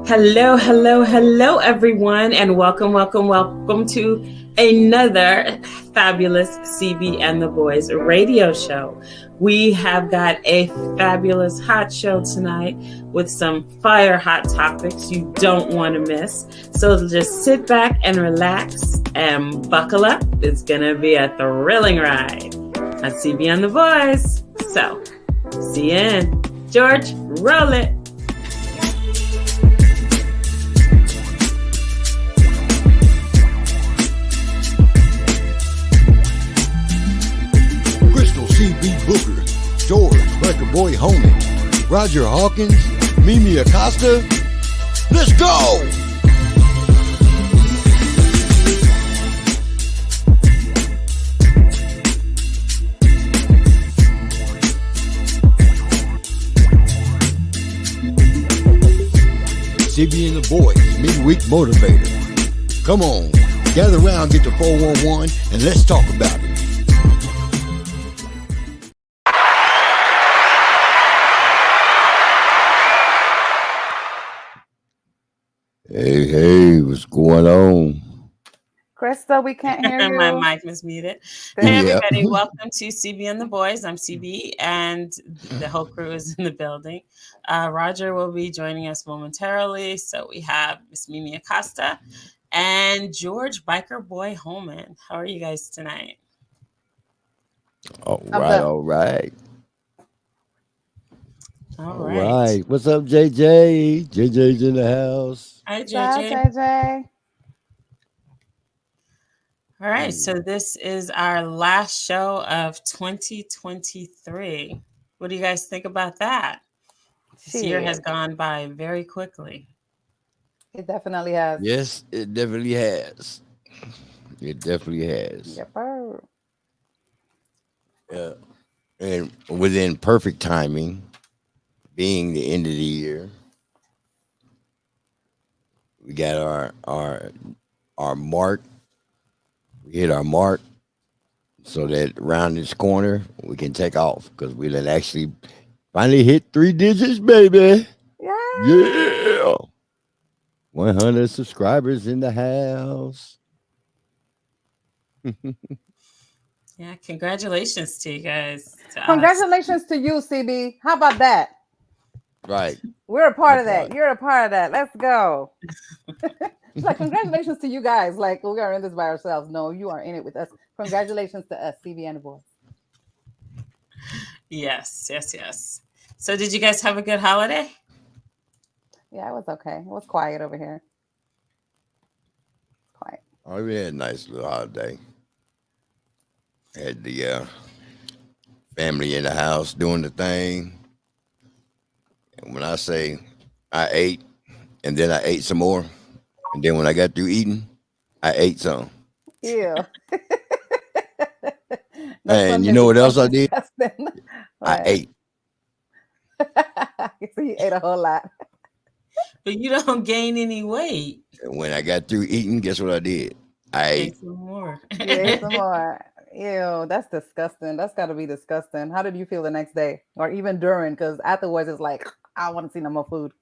Hello, hello, hello, everyone, and welcome to another fabulous CB and the Boys radio show. We have got a fabulous hot show tonight with some fire hot topics you don't want to miss. So just sit back and relax and buckle up. It's going to be a thrilling ride on CB and the Boys. So, see you in. George, roll it. CB Booker, George Biker Boy Homie, Roger Hawkins, Mimi Acosta. Let's go! CB and the Boys, Midweek Motivator. Come on, gather around, get to 411, and let's talk about it. Hey, what's going on? Crystal, we can't hear you. My mic was muted. Hey, everybody. Welcome to CB and the Boys. I'm CB, and the whole crew is in the building. Roger will be joining us momentarily. So we have Miss Mimi Acosta and George Biker Boy Holman. How are you guys tonight? All right. All right. What's up, JJ? JJ's in the house. Hi, JJ. Hi, JJ. All right. So this is our last show of 2023. What do you guys think about that? This year has gone by very quickly. It definitely has. Yes, it definitely has. It definitely has. Yep. Yeah. And within perfect timing, being the end of the year, we got our mark. We hit our mark, so that around this corner we can take off because we done actually finally hit 3 digits, baby. Yeah. 100 subscribers in the house. Yeah, congratulations to you guys. Congratulations to you, CB. How about that? Right. We're a part of that. You're a part of that. Let's go. It's like, congratulations to you guys. Like, we are in this by ourselves. No, you are in it with us. Congratulations to us, CB and the Boys. Yes. So did you guys have a good holiday? Yeah, it was okay. It was quiet over here. Quiet. Oh, we had a nice little holiday. Had the family in the house doing the thing. And when I say I ate, and then I ate some more, and then when I got through eating, I ate some. Yeah. And you know what else I did? I ate. So you ate a whole lot. But you don't gain any weight. And when I got through eating, guess what I did? I ate some more. You ate some more. Ew, that's disgusting. That's got to be disgusting. How did you feel the next day? Or even during? Because afterwards, it's like, I want to see no more food.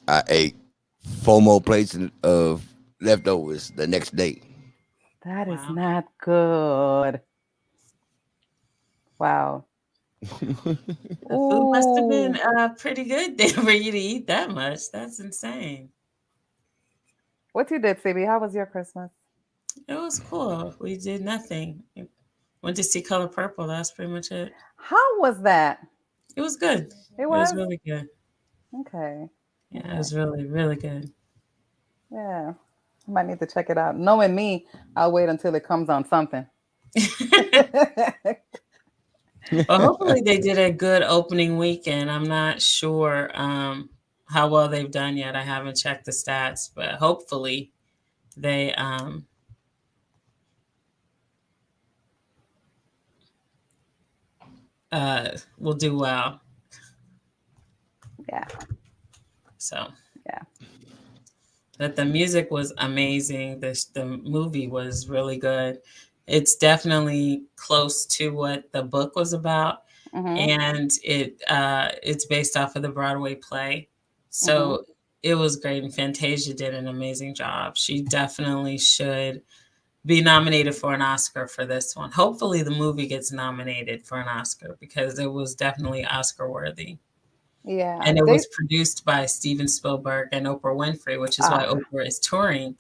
I ate 4 more plates of leftovers the next day. That is not good. Wow. The food must have been pretty good there for you to eat that much. That's insane. What you did, CB? How was your Christmas? It was cool. We did nothing. Went to see Color Purple. That's pretty much it. How was that? It was good. It was really good. Okay. Yeah, it was really, really good. Yeah. I might need to check it out. Knowing me, I'll wait until it comes on something. Well, hopefully they did a good opening weekend. I'm not sure how well they've done yet. I haven't checked the stats, but hopefully they will do well. Yeah. So. Yeah. But the music was amazing. The movie was really good. It's definitely close to what the book was about, and it's based off of the Broadway play. So it was great, and Fantasia did an amazing job. She definitely should be nominated for an Oscar for this one. Hopefully the movie gets nominated for an Oscar because it was definitely Oscar worthy. Yeah. And it was produced by Steven Spielberg and Oprah Winfrey, which is why Oprah is touring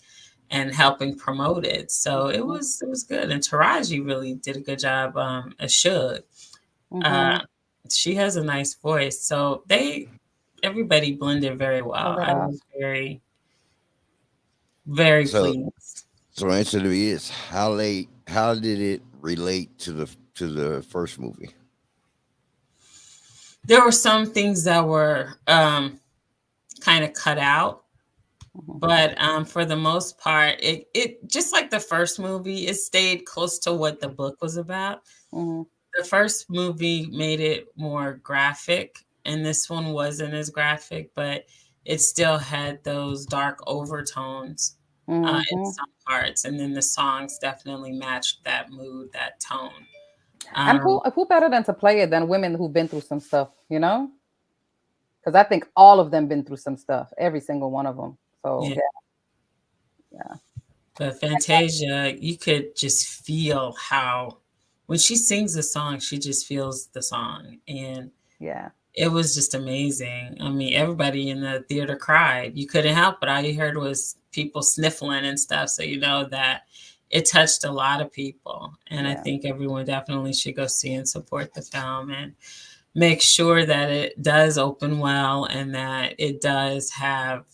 and helping promote it. So it was good. And Taraji really did a good job as Suge. She has a nice voice. So everybody blended very well. I was very, very pleased. So the answer to me is how did it relate to the first movie? There were some things that were kind of cut out, but for the most part, it just like the first movie, it stayed close to what the book was about. The first movie made it more graphic, and this one wasn't as graphic, but it still had those dark overtones in some parts, and then the songs definitely matched that mood, that tone. And who better than to play it than women who've been through some stuff, you know? Because I think all of them been through some stuff, every single one of them. So yeah. But Fantasia, you could just feel how when she sings a song, she just feels the song, and it was just amazing. I mean, everybody in the theater cried. You couldn't help it. All you heard was people sniffling and stuff. So you know that it touched a lot of people. And I think everyone definitely should go see and support the film and make sure that it does open well and that it does have,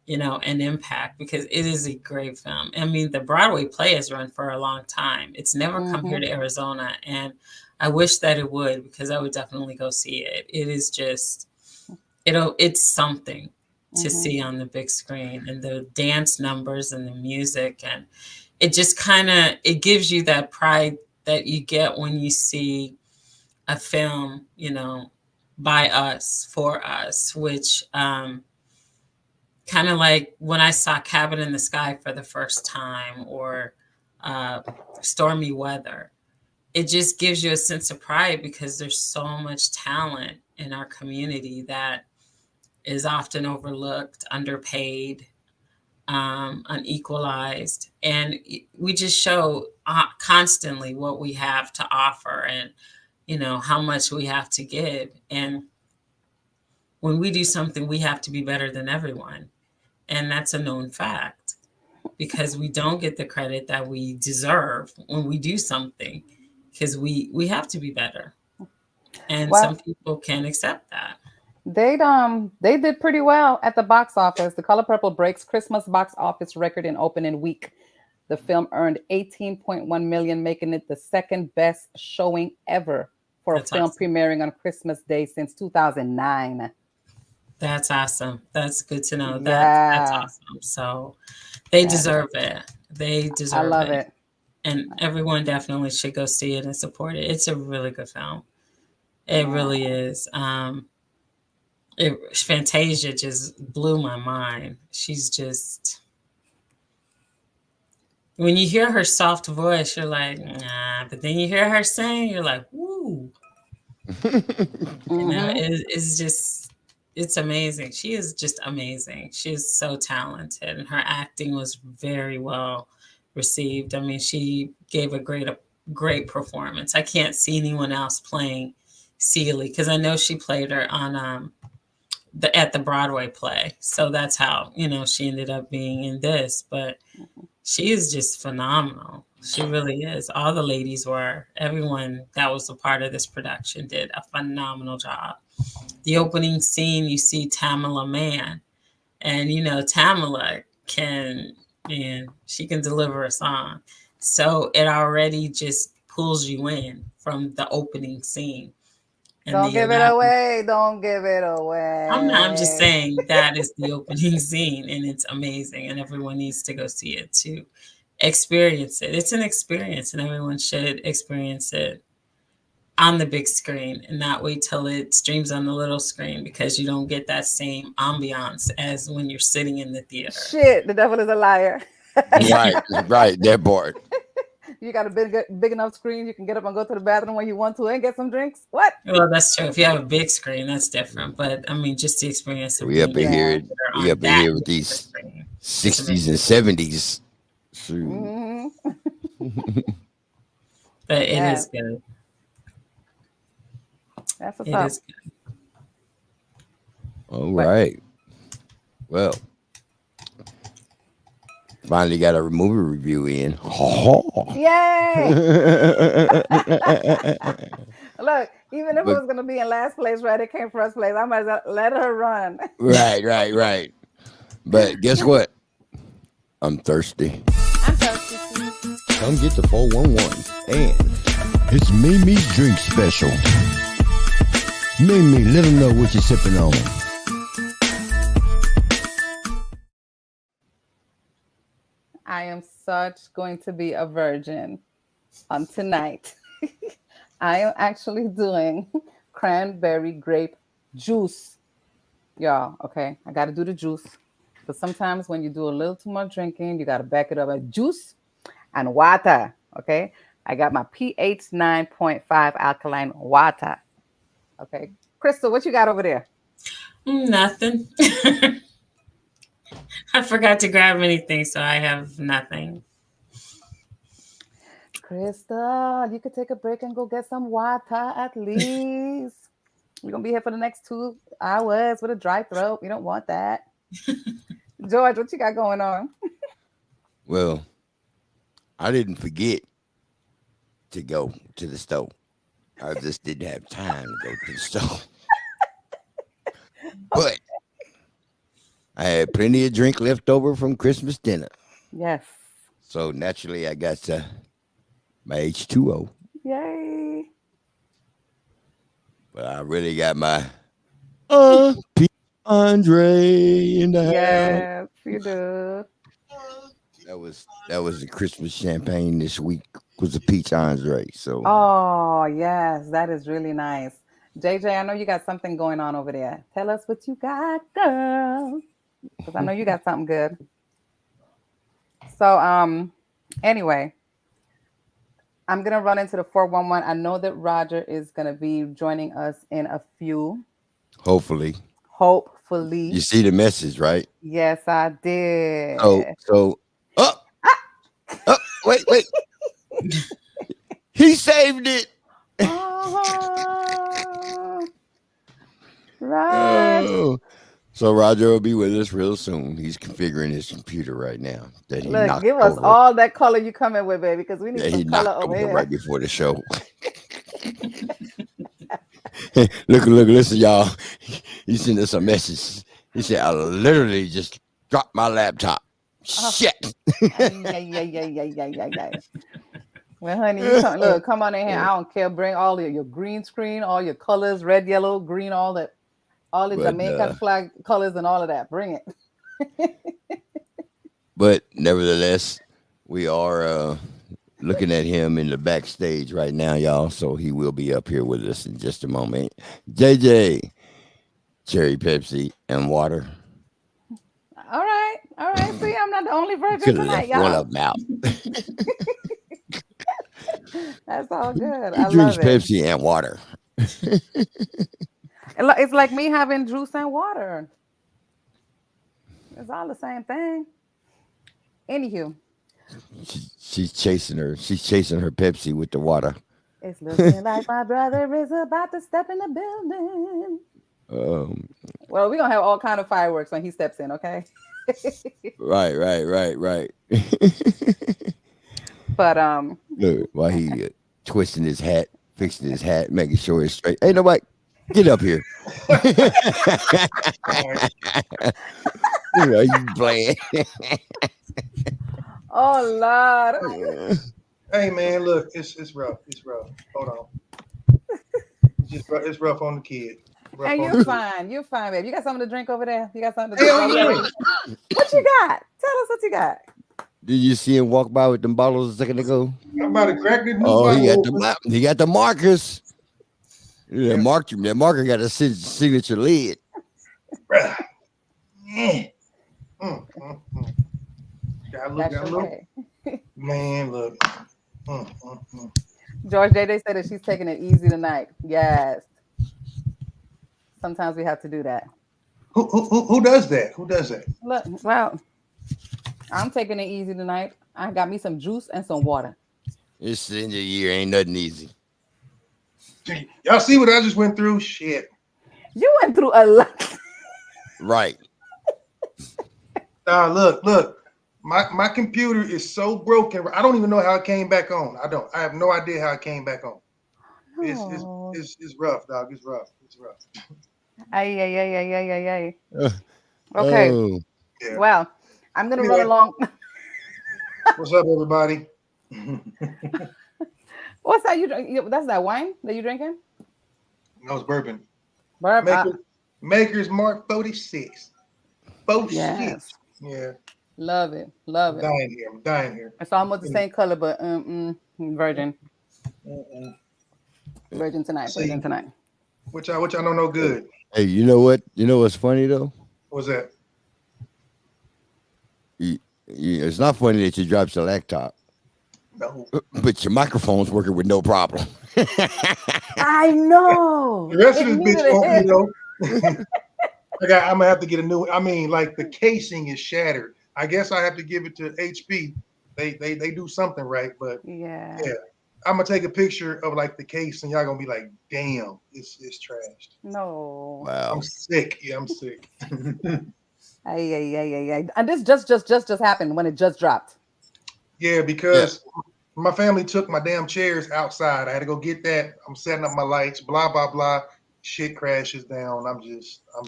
an impact, because it is a great film. I mean, the Broadway play has run for a long time. It's never come here to Arizona. And I wish that it would, because I would definitely go see it. It is just, it's something to see on the big screen, and the dance numbers and the music, and it just it gives you that pride that you get when you see a film, by us, for us, which kind of like when I saw Cabin in the Sky for the first time, or Stormy Weather. It just gives you a sense of pride, because there's so much talent in our community that is often overlooked, underpaid, unequalized. And we just show constantly what we have to offer, and, how much we have to give. And when we do something, we have to be better than everyone. And that's a known fact, because we don't get the credit that we deserve when we do something, because we have to be better. And some people can't accept that. They did pretty well at the box office. The Color Purple breaks Christmas box office record in opening week. The film earned $18.1 million, making it the second best showing ever for a film premiering on Christmas Day since 2009. That's awesome. That's good to know. That's awesome. So they deserve it. They deserve it. I love it. And everyone definitely should go see it and support it. It's a really good film. It really is. Fantasia just blew my mind. She's just, when you hear her soft voice, you're like, nah. But then you hear her sing, you're like, woo. It's just, it's amazing. She is just amazing. She is so talented, and her acting was very well received. I mean, she gave a great performance. I can't see anyone else playing Celie, because I know she played her on at the Broadway play. So that's how, she ended up being in this. But she is just phenomenal. She really is. All the ladies were. Everyone that was a part of this production did a phenomenal job. The opening scene, you see Tamala Mann. And, Tamala she can deliver a song. So it already just pulls you in from the opening scene. And Don't give it away. Don't give it away. I'm just saying that is the opening scene, and it's amazing, and everyone needs to go see it to experience it. It's an experience, and everyone should experience it on the big screen and not wait till it streams on the little screen, because you don't get that same ambiance as when you're sitting in the theater. Shit, the devil is a liar. Right, they're bored. You got a big enough screen. You can get up and go to the bathroom when you want to and get some drinks. What? Well, that's true. If you have a big screen, that's different. But I mean, just the experience of We up being in here. that are We on up in that here with big of a these screen. 60s and 70s. Mhm. But it Yeah. is good. That's what's It up. is good. All right. Well, finally got a movie review in. Yay! Look, even if it But was gonna be in last place, right? It came first place. I might as well let her run. right. But guess what? I'm thirsty. I'm thirsty. Come get the 411. And it's Mimi's drink special. Mimi, let them know what you're sipping on. I am going to be a virgin on tonight. I am actually doing cranberry grape juice. Y'all, okay? I got to do the juice. But sometimes when you do a little too much drinking, you got to back it up with juice and water, okay? I got my pH 9.5 alkaline water. Okay. Crystal, what you got over there? Nothing. I forgot to grab anything, so I have nothing. Crystal, you could take a break and go get some water at least. We're going to be here for the next 2 hours with a dry throat. We don't want that. George, what you got going on? Well, I didn't forget to go to the stove. I just didn't have time to go to the stove. But I had plenty of drink left over from Christmas dinner. Yes. So naturally, I got my H2O. Yay. But I really got my Peach Andre in the house. Yes, you do. That was the Christmas champagne this week was a Peach Andre. So Oh, yes, that is really nice. JJ, I know you got something going on over there. Tell us what you got, girl. Because I know you got something good. So, anyway, I'm gonna run into the 411. I know that Roger is gonna be joining us in a few. hopefully. Hopefully. You see the message, right? Yes, I did. Wait. He saved it. Right. Oh. So Roger will be with us real soon. He's configuring his computer right now. That he Look, knocked give us over. all that color you coming with, baby, because we need That some he color knocked over over here. right before the show. Look, listen, y'all. He sent us a message. He said, I literally just dropped my laptop. Shit. Yeah. Well, honey, you come on in here. I don't care. Bring all your green screen, all your colors, red, yellow, green, all the Jamaican flag colors and all of that. Bring it. But nevertheless, we are looking at him in the backstage right now, y'all. So he will be up here with us in just a moment. JJ, cherry Pepsi and water. All right. See, I'm not the only virgin Could have tonight, left y'all. one of them out. That's all good. He drinks Pepsi and water. It's like me having juice and water. It's all the same thing. Anywho, she's chasing her Pepsi with the water. It's looking like my brother is about to step in the building. Well, we're gonna have all kind of fireworks when he steps in, okay? Right. But look, while he twisting his hat, fixing his hat, making sure it's straight. Hey, nobody, get up here. You playing? Oh Lord. Hey man, look, it's rough. Hold on. It's rough on the kid. And you're fine, babe. You got something to drink over there? You got something to drink over there? What you got? Tell us what you got. Did you see him walk by with them bottles a second ago? I'm about to crack this new bottle. He got the markers. That marker got a signature lid. Gotta look. Man, look. George Day said that she's taking it easy tonight. Yes. Sometimes we have to do that. Who does that? Who does that? Look, well, I'm taking it easy tonight. I got me some juice and some water. It's the end of the year. Ain't nothing easy. Y'all see what I just went through? Shit. You went through a lot. Right. Look. My computer is so broken. I don't even know how it came back on. I have no idea how it came back on. Oh. It's rough, dog. It's rough. Ay. Okay. Oh. Yeah. Well, I'm gonna run along. What's up, everybody? What's that you drink? That's that wine that you drinking? No, it's bourbon. Bourbon. Maker's Mark 46. 46. Yes. Yeah. Love it. I'm dying here. It's almost the same color, but virgin. Virgin tonight. Virgin tonight. Which I don't know good. Hey, you know what? You know what's funny though? What's that? It's not funny that you dropped your laptop. No. But your microphone's working with no problem. I know. The rest of this bitch won't, I'm gonna have to get a new. I mean, like the casing is shattered. I guess I have to give it to HP. They do something right, but yeah. I'm gonna take a picture of like the case, and y'all gonna be like, "Damn, it's trashed." No. Wow. I'm sick. Yeah, I'm sick. Ay. And this just happened when it just dropped. Yeah, because my family took my damn chairs outside. I had to go get that. I'm setting up my lights. Blah blah blah. Shit crashes down. I'm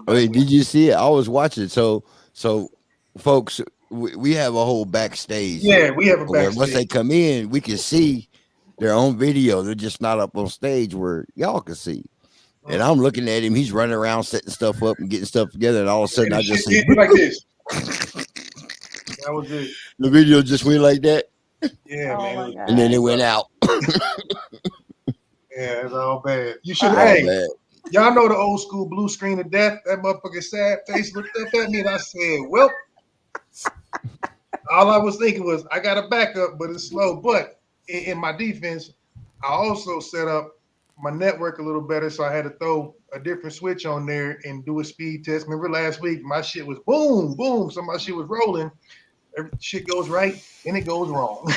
Wait, did you see it? I was watching. So folks, we have a whole backstage. Yeah, we have a backstage. Once they come in, we can see their own video. They're just not up on stage where y'all can see. And I'm looking at him. He's running around setting stuff up and getting stuff together. And all of a sudden, I just see like this. That was it. The video just went like that. Yeah, man. And then it went out. Yeah, it's all bad. You should. Hey, y'all know the old school blue screen of death. That motherfucker sad face looked up at me, and I said, "Well." All I was thinking was, I got a backup, but it's slow. But in my defense, I also set up my network a little better, so I had to throw a different switch on there and do a speed test. Remember last week, my shit was boom, boom. So my shit was rolling. Every shit goes right, and it goes wrong.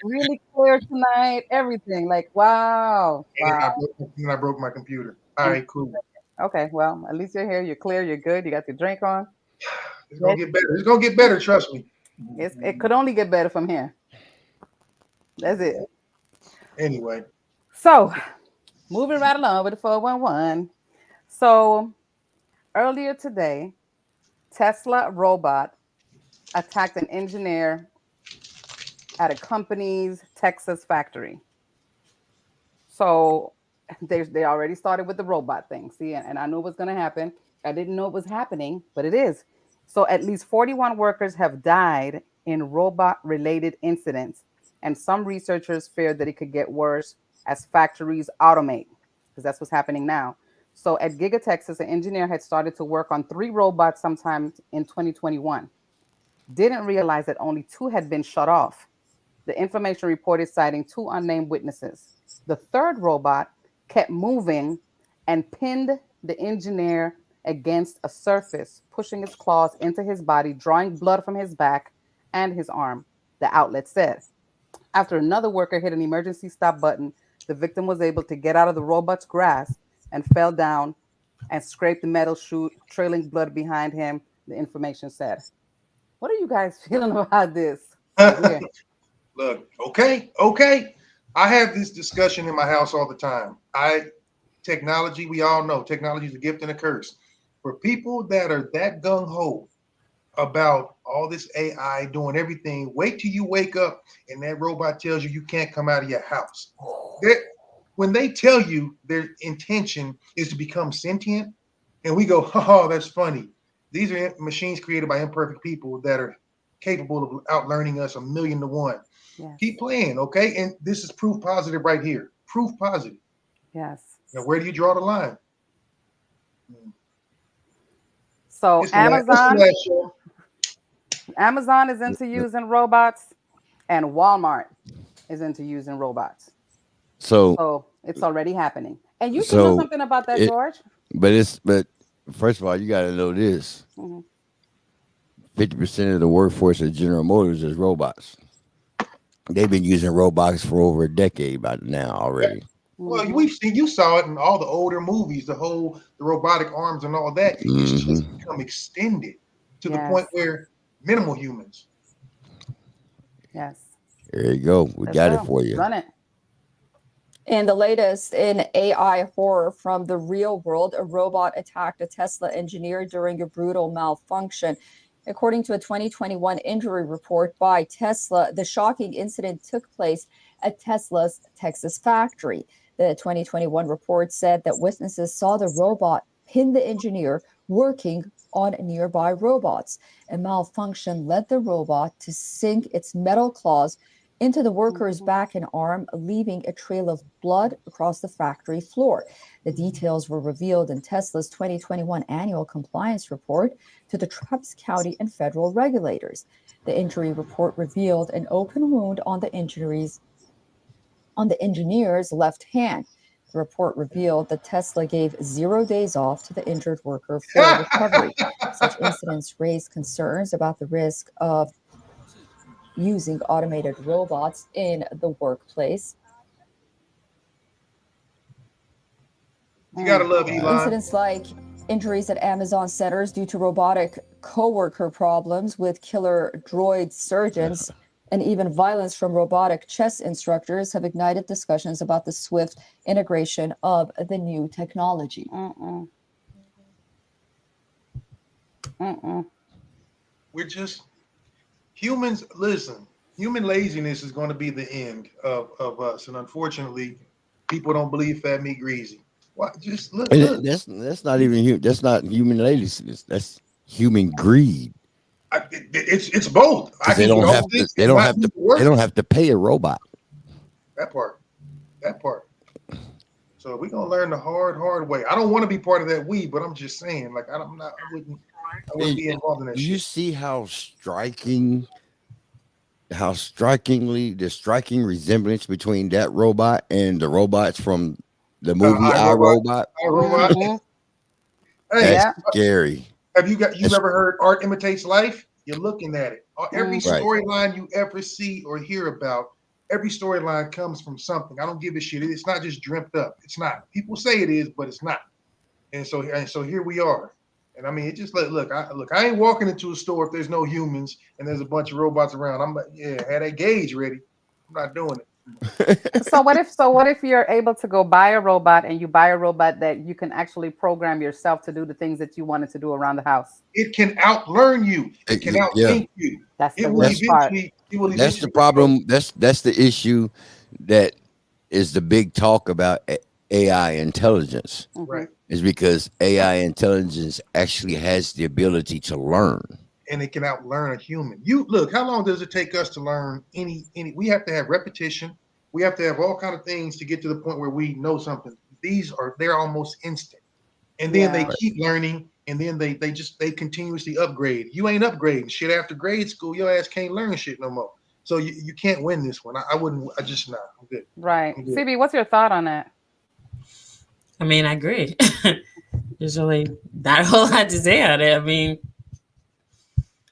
Really clear tonight. Everything, like wow. And I broke my computer. All right, cool. Okay, well, at least you're here. You're clear. You're good. You got your drink on. It's gonna get better. It's gonna get better. Trust me. It could only get better from here. That's it. Anyway. So, moving right along with the 411. So, earlier today, Tesla robot attacked an engineer at a company's Texas factory. So, they already started with the robot thing. See, and I knew it was going to happen. I didn't know it was happening, but it is. So at least 41 workers have died in robot-related incidents, and some researchers fear that it could get worse as factories automate, because that's what's happening now. So at Giga Texas, an engineer had started to work on 3 robots sometime in 2021. Didn't realize that only 2 had been shut off. The information reported citing 2 unnamed witnesses. The 3rd robot kept moving and pinned the engineer against a surface, pushing its claws into his body, drawing blood from his back and his arm, the outlet said. After another worker hit an emergency stop button, the victim was able to get out of the robot's grasp and fell down and scraped the metal chute, trailing blood behind him, the information said. What are you guys feeling about this? Look, okay. I have this discussion in my house all the time. Technology, we all know, technology is a gift and a curse. For people that are that gung-ho about all this AI doing everything, wait till you wake up and that robot tells you can't come out of your house. When they tell you their intention is to become sentient, and we go, oh, that's funny. These are machines created by imperfect people that are capable of outlearning us 1,000,000 to 1. Yes. Keep playing, okay? And this is proof positive right here. Proof positive. Yes. Now, where do you draw the line? So Amazon is into using robots, and Walmart is into using robots. So So it's already happening. And you should know so something about that, it, George. but first of all, you got to know this: Mhm. 50% of the workforce at General Motors is robots. They've been using robots for over a decade by now already. Well, Mhm. you saw it in all the older movies, the robotic arms and all that. It's just Hmm. become extended to the point Yes. where minimal humans. Yes. There you go. We Let's got it go. for you. Run it. And the latest in AI horror from the real world, a robot attacked a Tesla engineer during a brutal malfunction. According to a 2021 injury report by Tesla, the shocking incident took place at Tesla's Texas factory. The 2021 report said that witnesses saw the robot pin the engineer working on nearby robots. A malfunction led the robot to sink its metal claws into the worker's back and arm, leaving a trail of blood across the factory floor. The details were revealed in Tesla's 2021 annual compliance report to the Travis County and federal regulators. The injury report revealed an open wound on the engineer's left hand. The report revealed that Tesla gave 0 days off to the injured worker for recovery. Such incidents raise concerns about the risk of using automated robots in the workplace. You gotta love Elon. Incidents like injuries at Amazon centers due to robotic coworker problems with killer droid surgeons and even violence from robotic chess instructors have ignited discussions about the swift integration of the new technology. We're just humans. Listen, human laziness is going to be the end of us, and unfortunately, people don't believe fat meat greasy. Why? Just look. And that's not even that's not human laziness. That's human greed. It's both. I Because they can put don't all have to. this and not do the work. They don't have to pay a robot. That part. So we're gonna learn the hard way. I don't want to be part of that but I'm just saying, like I wouldn't be involved in that You shit. see how strikingly the striking resemblance between that robot and the robots from the movie I, Robot. Hey, That's scary. Have you ever heard art imitates life? You're looking at it. Every Right. storyline you ever see or hear about, every storyline comes from something. I don't give a shit. It's not just dreamt up. It's not. People say it is, but it's not. And so here we are. And I mean, it just look. I ain't walking into a store if there's no humans and there's a bunch of robots around. I'm like, yeah, had that gauge ready. I'm not doing it. So what if you're able to go buy a robot and you buy a robot that you can actually program yourself to do the things that you wanted to do around the house? It can outlearn you. It can outthink you. That's the worst part. That's the problem. That's the issue that is the big talk about AI intelligence. Right. Is because AI intelligence actually has the ability to learn. And it can outlearn a human. You look, how long does it take us to learn any we have to have repetition. We have to have all kind of things to get to the point where we know something. They're almost instant. And then they keep learning, and then they continuously upgrade. You ain't upgrading shit after grade school. Your ass can't learn shit no more. So you can't win this one. I'm good. Right. I'm good. CB, what's your thought on that? I mean, I agree. There's really not a whole lot to say on it. I mean,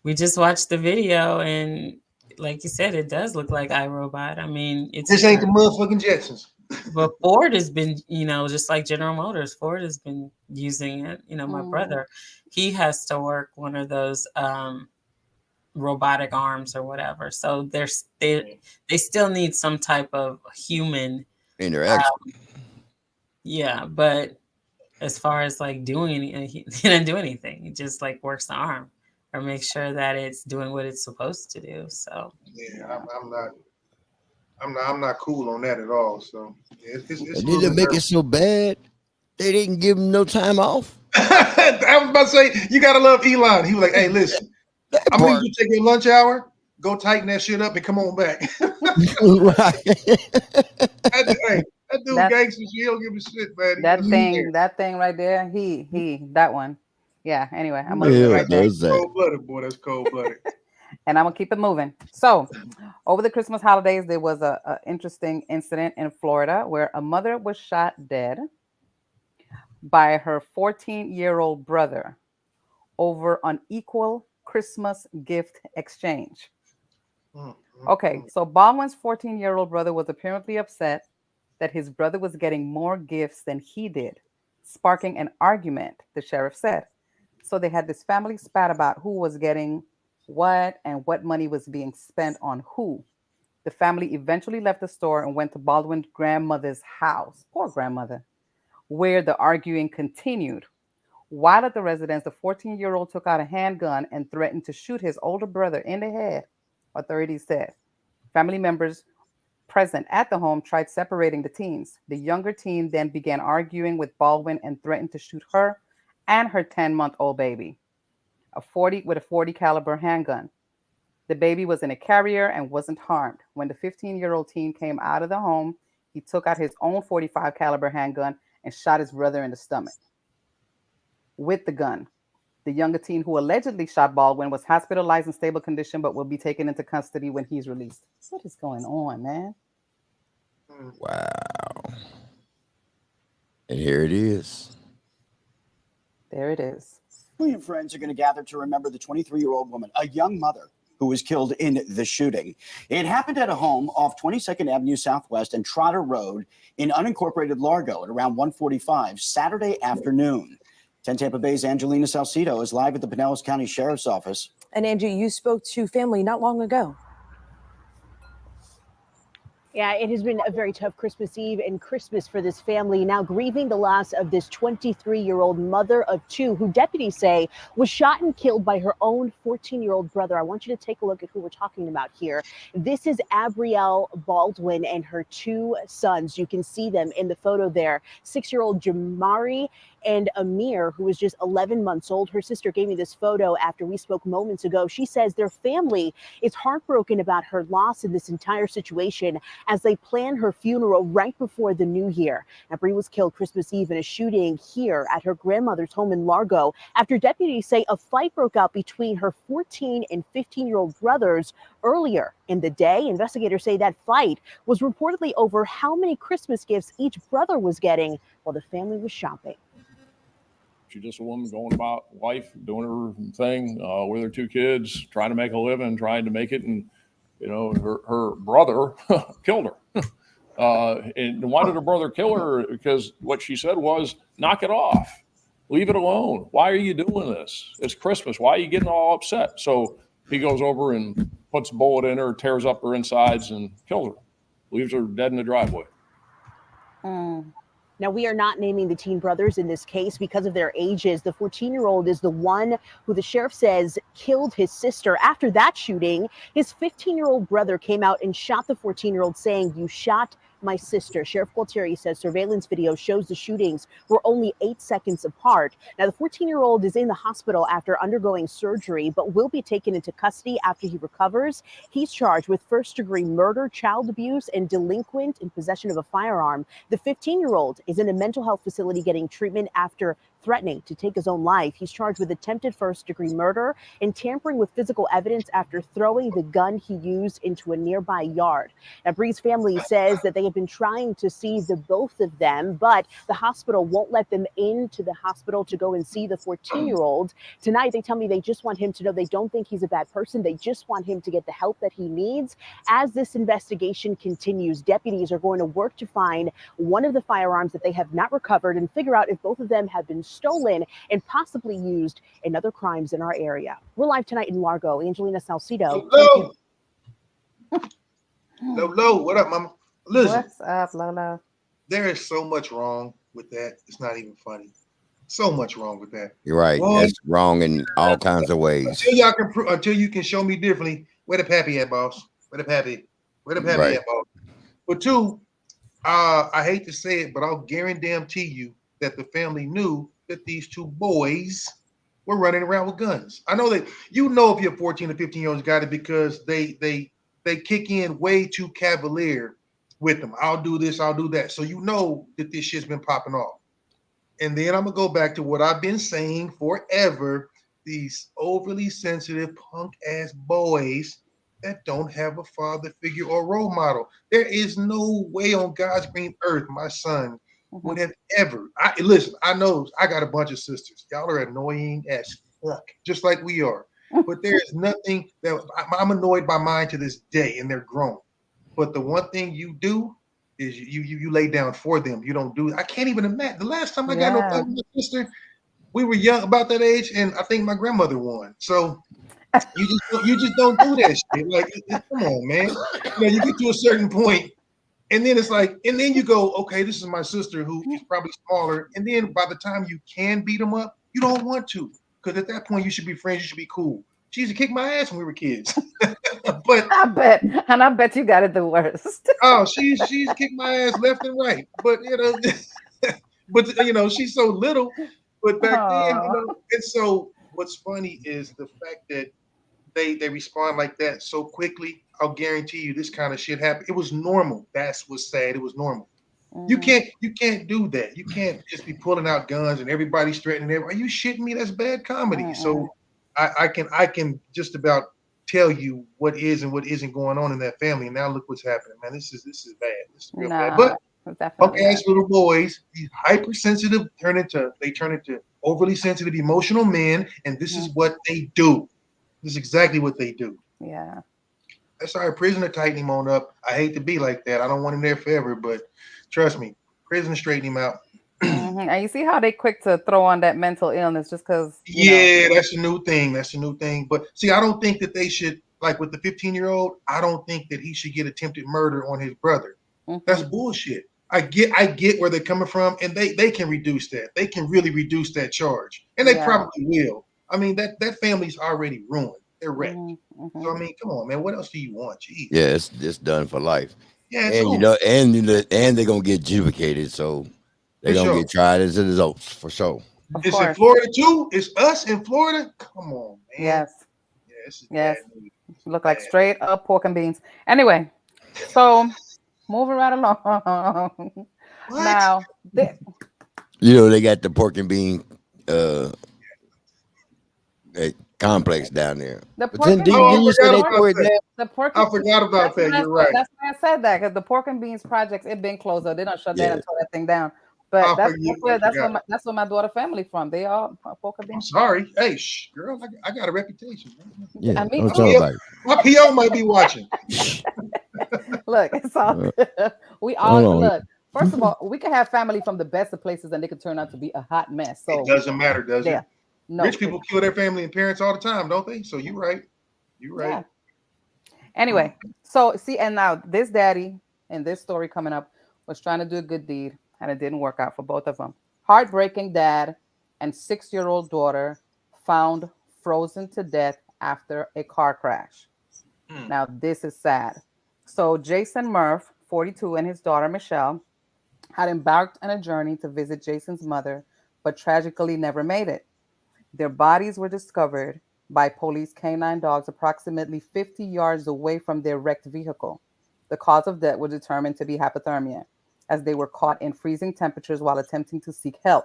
we just watched the video, and like you said, it does look like iRobot. I mean, This ain't the motherfucking Jetsons. But Ford has been, just like General Motors, Ford has been using it. My brother, he has to work one of those robotic arms or whatever. So they still need some type of human interaction. Yeah, but as far as like doing anything, he didn't do anything. He just like works the arm or makes sure that it's doing what it's supposed to do. So yeah, I'm not cool on that at all. So it's did they make it so bad? They didn't give him no time off. I was about to say, you gotta love Elon. He was like, "Hey, listen, I'm gonna need you to take your lunch hour, go tighten that shit up, and come on back." Right. That dude gangster, he don't give a shit, man. That thing right there, that one. Yeah. Anyway, I'm gonna leave it right there. Cold blooded, boy. That's cold blooded. And I'm gonna keep it moving. So, over the Christmas holidays, there was a interesting incident in Florida where a mother was shot dead by her 14-year-old brother over unequal Christmas gift exchange. Okay, so Baldwin's 14-year-old brother was apparently upset that his brother was getting more gifts than he did, sparking an argument, the sheriff said. So they had this family spat about who was getting what and what money was being spent on who. The family eventually left the store and went to Baldwin's grandmother's house, poor grandmother, where the arguing continued. While at the residence, the 14-year-old took out a handgun and threatened to shoot his older brother in the head, authorities said. Family members present at the home tried separating the teens. The younger teen then began arguing with Baldwin and threatened to shoot her and her 10-month-old baby with a 40 caliber handgun. The baby was in a carrier and wasn't harmed. When the 15-year-old teen came out of the home, he took out his own 45 caliber handgun and shot his brother in the stomach with the gun. The younger teen who allegedly shot Baldwin was hospitalized in stable condition but will be taken into custody when he's released. What is going on, man? Wow. And here it is. There it is. Family and friends are going to gather to remember the 23-year-old woman, a young mother, who was killed in the shooting. It happened at a home off 22nd Avenue Southwest and Trotter Road in unincorporated Largo at around 1:45 Saturday afternoon. 10 Tampa Bay's Angelina Salcido is live at the Pinellas County Sheriff's Office. And Angie, you spoke to family not long ago. Yeah, it has been a very tough Christmas Eve and Christmas for this family, now grieving the loss of this 23-year-old mother of two who deputies say was shot and killed by her own 14-year-old brother. I want you to take a look at who we're talking about here. This is Abrielle Baldwin and her two sons. You can see them in the photo there. 6-year-old Jamari and Amir, who is just 11 months old. Her sister gave me this photo after we spoke moments ago. She says their family is heartbroken about her loss in this entire situation as they plan her funeral right before the new year. Now, Bree was killed Christmas Eve in a shooting here at her grandmother's home in Largo after deputies say a fight broke out between her 14 and 15-year-old brothers earlier in the day. Investigators say that fight was reportedly over how many Christmas gifts each brother was getting while the family was shopping. She's just a woman going about life, doing her thing with her two kids, trying to make a living, trying to make it. And, you know, her brother killed her. And why did her brother kill her? Because what she said was, knock it off. Leave it alone. Why are you doing this? It's Christmas. Why are you getting all upset? So he goes over and puts a bullet in her, tears up her insides, and kills her. Leaves her dead in the driveway. Now, we are not naming the teen brothers in this case because of their ages. The 14-year-old is the one who the sheriff says killed his sister. After that shooting, his 15-year-old brother came out and shot the 14-year-old, saying, "You shot my sister." Sheriff Gualtieri says surveillance video shows the shootings were only 8 seconds apart. Now, the 14-year-old is in the hospital after undergoing surgery, but will be taken into custody after he recovers. He's charged with first-degree murder, child abuse, and delinquent in possession of a firearm. The 15-year-old is in a mental health facility getting treatment after threatening to take his own life. He's charged with attempted first-degree murder and tampering with physical evidence after throwing the gun he used into a nearby yard. Now, Bree's family says that they have been trying to see the both of them, but the hospital won't let them into the hospital to go and see the 14-year-old. Tonight, they tell me they just want him to know they don't think he's a bad person. They just want him to get the help that he needs. As this investigation continues, deputies are going to work to find one of the firearms that they have not recovered and figure out if both of them have been stolen and possibly used in other crimes in our area. We're live tonight in Largo. Angelina Salcido. Lolo, what up, mama? Listen, What's up, Lola? there is so much wrong with that. It's not even funny. So much wrong with that. You're right. That's wrong in all kinds of ways. Until you can show me differently, where the pappy at, boss? Where the pappy Right. at, boss? But two, I hate to say it, but I'll guarantee you that the family knew that these two boys were running around with guns. I know that if your 14 or 15-year-olds got it because they kick in way too cavalier with them. I'll do this, I'll do that. So you know that this shit's been popping off. And then I'm gonna go back to what I've been saying forever. these overly sensitive punk ass boys that don't have a father figure or role model. There is no way on God's green earth my son would have ever. Listen, I know I got a bunch of sisters. Y'all are annoying as fuck, just like we are. But there is nothing that I'm annoyed by mine to this day, and they're grown. But the one thing you do is you lay down for them. You don't do. I can't even imagine. The last time I got no fight with my sister, we were young, about that age, and I think my grandmother won. So you just don't do that shit. Like, come on, man. You get to a certain point, and then it's like, and then you go, okay, this is my sister who is probably smaller, and then by the time you can beat them up, you don't want to, because at that point you should be friends. You should be cool. She used to kick my ass when we were kids. But I bet you got it the worst. Oh, she's kicked my ass left and right. But she's so little. But back then, and so what's funny is the fact that they respond like that so quickly. I'll guarantee you this kind of shit happened. It was normal. That's what's sad. It was normal. You can't do that. You can't just be pulling out guns and everybody's threatening everybody. Are you shitting me? That's bad comedy. So I can just about tell you what is and what isn't going on in that family. And now look what's happening, man. This is bad. This is real bad. But punk ass little boys, these hypersensitive they turn into overly sensitive, emotional men, and this is what they do. This is exactly what they do. Yeah. That's our prisoner tighten him on up. I hate to be like that. I don't want him there forever, but trust me, prisoner straighten him out. And you see how they quick to throw on that mental illness just because. That's a new thing. But see, I don't think that they should, like with the 15-year-old, I don't think that he should get attempted murder on his brother. That's bullshit. I get where they're coming from, and they can reduce that. They can really reduce that charge, and they probably will. I mean, that family's already ruined. They're wrecked. So I mean, come on, man. What else do you want? Jeez. Yeah, it's done for life. Yeah, and and they're gonna get adjudicated, so they're gonna get tried as adults for sure. It's in Florida too. It's us in Florida. Come on, man. Yes. Look like straight up pork and beans. Anyway, so moving right along. Now, they got the pork and bean complex down there. I forgot about that. You're right. That's why I said that, because the pork and beans projects, it been closed. They don't shut down and tore that thing down. But that's where my daughter family from. They all pork and beans. I'm sorry. Hey, girl, I got a reputation. Yeah, I mean, my PO might be watching. Look, it's all good. We all look. First of all, we can have family from the best of places, and they could turn out to be a hot mess. So it doesn't matter, does it? No, rich people kill their family and parents all the time, don't they? So you're right. Yeah. Anyway, so see, and now this daddy in this story coming up was trying to do a good deed, and it didn't work out for both of them. Heartbreaking dad and 6-year-old daughter found frozen to death after a car crash. Now, this is sad. So Jason Murph, 42, and his daughter Michelle had embarked on a journey to visit Jason's mother, but tragically never made it. Their bodies were discovered by police canine dogs approximately 50 yards away from their wrecked vehicle. The cause of death was determined to be hypothermia, as they were caught in freezing temperatures while attempting to seek help.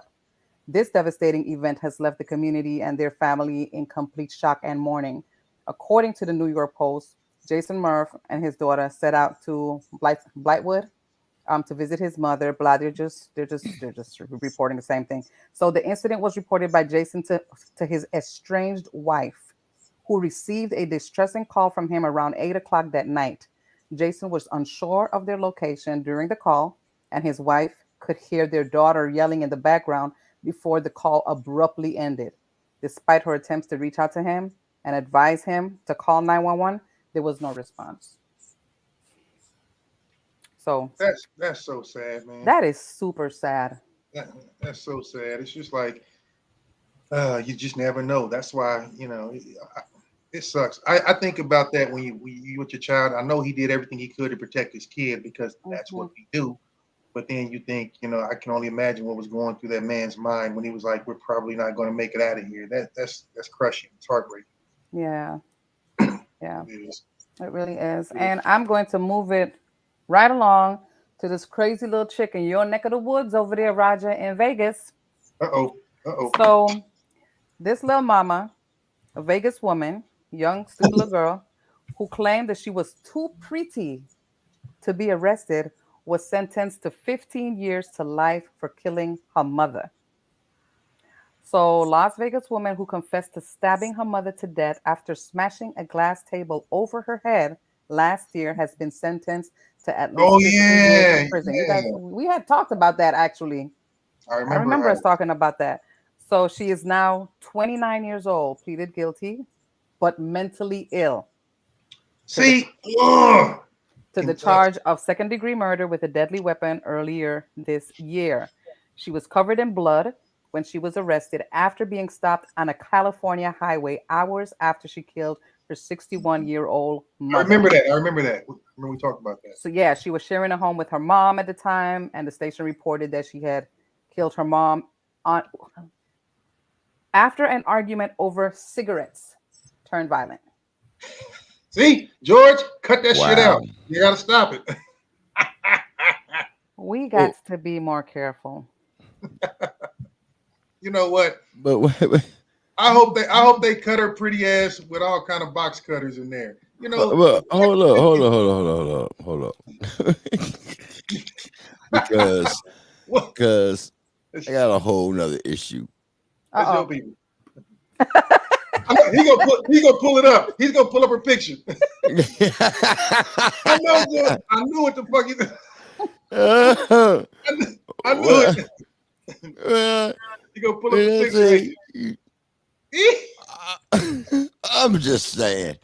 This devastating event has left the community and their family in complete shock and mourning. According to the New York Post, Jason Murph and his daughter set out to Blightwood to visit his mother. They're just reporting the same thing. So the incident was reported by Jason to his estranged wife, who received a distressing call from him around 8 o'clock that night. Jason was unsure of their location during the call, and his wife could hear their daughter yelling in the background before the call abruptly ended. Despite her attempts to reach out to him and advise him to call 911, there was no response. So that's so sad, man. That is super sad. That's so sad. It's just like you just never know. That's why it sucks. I think about that when you with your child. I know he did everything he could to protect his kid because that's what we do. But then you think, I can only imagine what was going through that man's mind when he was like, "We're probably not going to make it out of here." That's crushing. It's heartbreaking. Yeah, yeah, it really is. And I'm going to move it right along to this crazy little chick in your neck of the woods over there, Roger, in Vegas. Uh-oh. So this little mama, A Vegas woman, young, stupid little girl, who claimed that she was too pretty to be arrested, was sentenced to 15 years to life for killing her mother. So, Las Vegas woman who confessed to stabbing her mother to death after smashing a glass table over her head last year has been sentenced to at least Oh 15 years in yeah, prison. You guys, yeah. we had talked about that actually. I I remember remember her. us talking about that. So she is now 29 years old, pleaded guilty, but mentally ill to the See, ugh. to the charge of second-degree murder with a deadly weapon earlier this year. She was covered in blood when she was arrested after being stopped on a California highway hours after she killed her 61-year-old I mother. remember that. I remember that. Remember we talked about that. So yeah, she was sharing a home with her mom at the time, and the station reported that she had killed her mom on after an argument over cigarettes turned violent. See, George, cut that shit Wow. out. You gotta stop it. We got to be more careful. You know what? But wait. I hope they cut her pretty ass with all kind of box cutters in there. You know, Well, hold up. because what? I got a whole nother issue. That's your people. He gonna pull it up. He's gonna pull up her picture. I know, George. I knew what the fuck I knew it. You gonna pull up the picture. I'm just saying.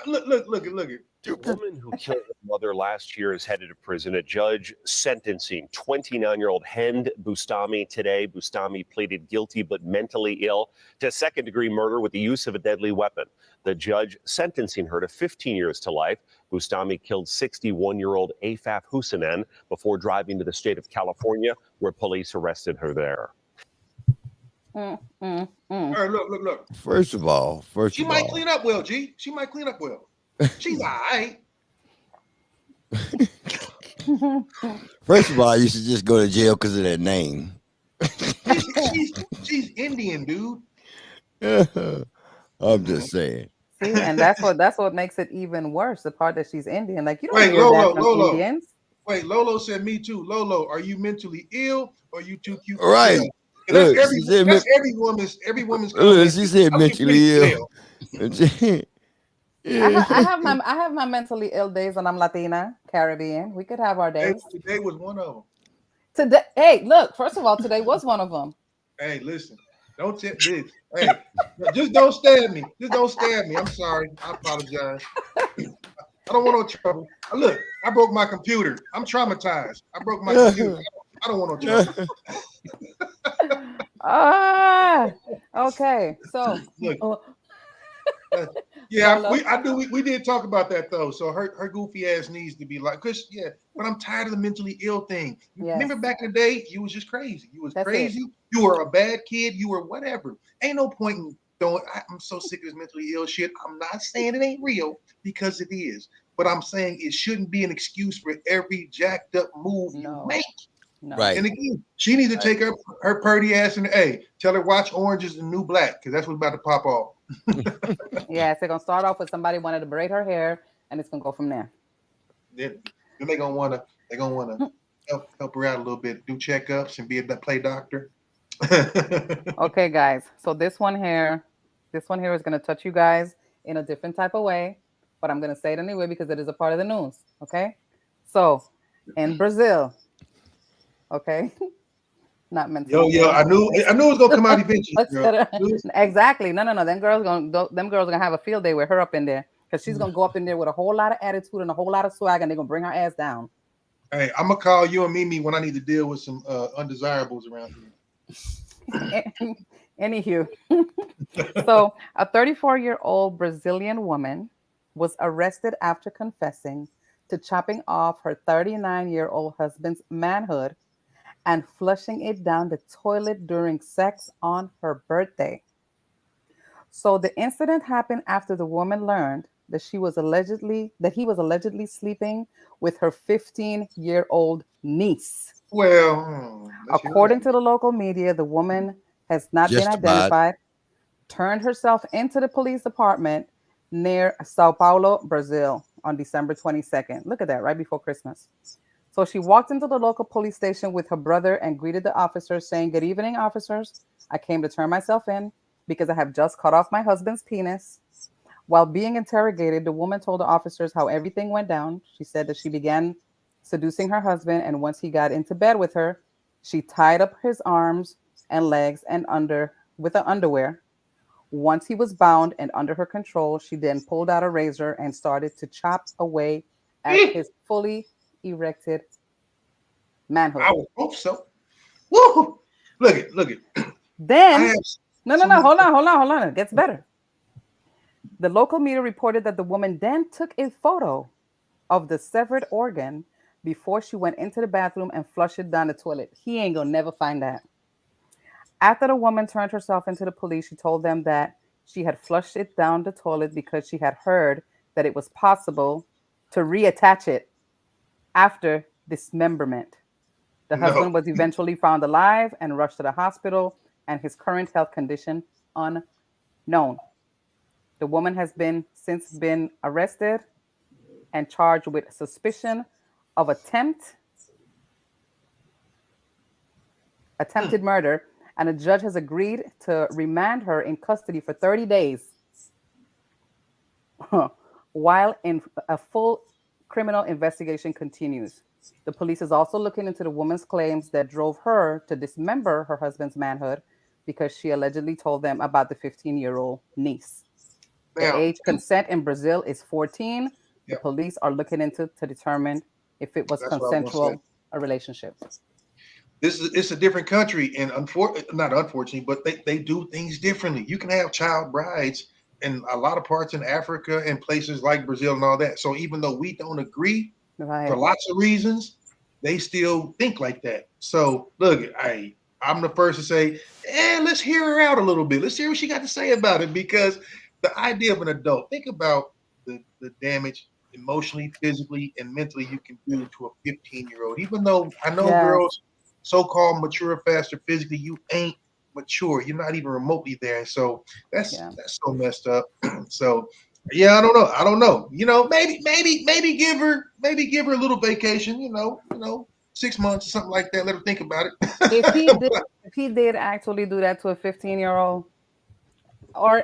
Look it. The woman who killed her mother last year is headed to prison. A judge sentencing 29-year-old Hind Bustami today. Bustami pleaded guilty but mentally ill to second-degree murder with the use of a deadly weapon. The judge sentencing her to 15 years to life. Bustami killed 61-year-old Afaf Husseinen before driving to the state of California, where police arrested her there. All right, look. First of all, she might clean up well, G. She might clean up well. She's all right. First of all, you should just go to jail because of that name. She's Indian, dude. I'm just saying. See, and that's what makes it even worse. The part that she's Indian, like you don't Wait, hear that from Lolo. Indians. Wait, Lolo said me too. Lolo, are you mentally ill or are you too cute? Right. Look, that's every woman's Look, she said mentally ill. I have my mentally ill days when I'm Latina, Caribbean. We could have our days. Today was one of them. Today, hey, look. First of all, today was one of them. Hey, listen, don't tip this. Hey, just don't stab me. Just don't stab me. I'm sorry. I apologize. I don't want no trouble. Look, I broke my computer. I'm traumatized. I broke my computer. I don't want no trouble. Okay. So, look. We did talk about that though. So her goofy ass needs to be like, but I'm tired of the mentally ill thing. Yes. Remember back in the day, you was just crazy. You was That's crazy. You were a bad kid. You were whatever. Ain't no point in throwing. I'm so sick of this mentally ill shit. I'm not saying it ain't real because it is, but I'm saying it shouldn't be an excuse for every jacked up move you make. No. Right. And again, she needs to take her purdy ass and tell her watch Orange is the New Black because that's what's about to pop off. Yes, they're gonna start off with somebody wanted to braid her hair, and it's gonna go from there. Then they're gonna wanna help her out a little bit, do checkups and be a play doctor. Okay, guys. So this one here is gonna touch you guys in a different type of way, but I'm gonna say it anyway because it is a part of the news. Okay. So in Brazil, okay. Not mentally. Yo, I knew it was gonna come out eventually. Exactly. No. Them girls gonna have a field day with her up in there because she's gonna go up in there with a whole lot of attitude and a whole lot of swag, and they're gonna bring her ass down. Hey, I'm gonna call you and Mimi when I need to deal with some undesirables around here. Anywho, so a 34-year-old Brazilian woman was arrested after confessing to chopping off her 39-year-old husband's manhood and flushing it down the toilet during sex on her birthday. So the incident happened after the woman learned that he was allegedly sleeping with her 15-year-old niece. Well, according to the local media, the woman has not been identified. turned herself into the police department near Sao Paulo, Brazil on December 22nd. Look at that, right before Christmas. So she walked into the local police station with her brother and greeted the officers saying, "Good evening, officers. I came to turn myself in because I have just cut off my husband's penis." While being interrogated, the woman told the officers how everything went down. She said that she began seducing her husband, and once he got into bed with her, she tied up his arms and legs and with her underwear. Once he was bound and under her control, she then pulled out a razor and started to chop away at his fully erected manhood. I would hope so. Woo! Look it. Then, no, hold on. It gets better. The local media reported that the woman then took a photo of the severed organ before she went into the bathroom and flushed it down the toilet. He ain't gonna never find that. After the woman turned herself into the police, she told them that she had flushed it down the toilet because she had heard that it was possible to reattach it after dismemberment. The husband was eventually found alive and rushed to the hospital, and his current health condition unknown. The woman has since been arrested and charged with suspicion of attempted murder, and a judge has agreed to remand her in custody for 30 days while a full criminal investigation continues. The police is also looking into the woman's claims that drove her to dismember her husband's manhood because she allegedly told them about the 15-year-old niece. The age consent in Brazil is 14. The police are looking into to determine if it was consensual a relationship. It's a different country, and not unfortunately, but they do things differently. You can have child brides in a lot of parts in Africa and places like Brazil and all that. So even though we don't agree for lots of reasons, they still think like that. So look, I'm the first to say, let's hear her out a little bit. Let's hear what she got to say about it, because the idea of an adult, think about the damage emotionally, physically, and mentally you can do to a 15-year-old. Even though I know girls so-called mature faster physically, you ain't mature. You're not even remotely there. And so that's so messed up. So yeah, I don't know. You know, maybe give her a little vacation, you know, 6 months or something like that. Let her think about it. If he did actually do that to a 15-year-old, or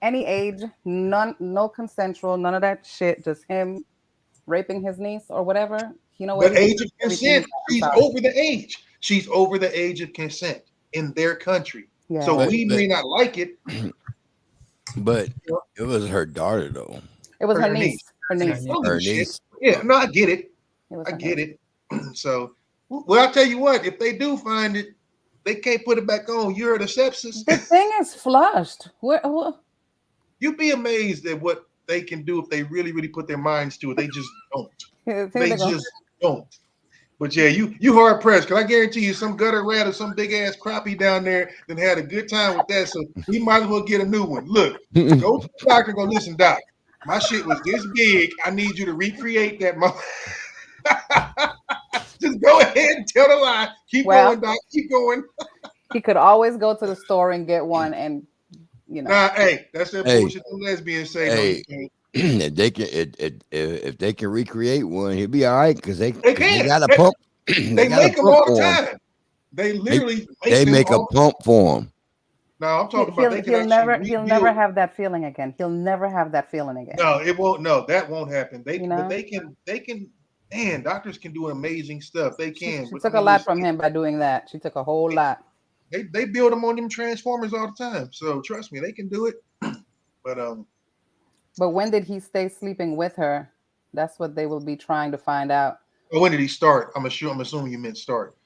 any age, no consensual, none of that shit, just him raping his niece or whatever. But age of consent, she's over the age. She's over the age of consent in their country. Yeah. So we may not like it. But it was her daughter, though. It was her niece. Her niece. Yeah, no, I get it. I get it. So, well, I'll tell you what, if they do find it, they can't put it back on. You're the sepsis. The thing is flushed. You'd be amazed at what they can do if they really, really put their minds to it. They just don't. They just don't. But yeah, you hard pressed, because I guarantee you some gutter rat or some big ass crappie down there then had a good time with that. So we might as well get a new one. Look, go to the doctor and go, "Listen, doc, my shit was this big. I need you to recreate that." Just go ahead and tell the lie. Keep going, doc. Keep going. He could always go to the store and get one, and Nah, hey, that's that bullshit the lesbians say. Hey. If they can recreate one, he'll be all right, because they got a pump. They make them all the time. They literally make a pump for him. No, I'm talking about he'll never have that feeling again. He'll never have that feeling again. No, it won't. No, that won't happen. They can. Man, doctors can do amazing stuff. They can. She took a lot from him by doing that. She took a whole lot. They build them on them transformers all the time. So trust me, they can do it. But when did he stay sleeping with her? That's what they will be trying to find out. Oh, when did he start? I'm assuming you meant start.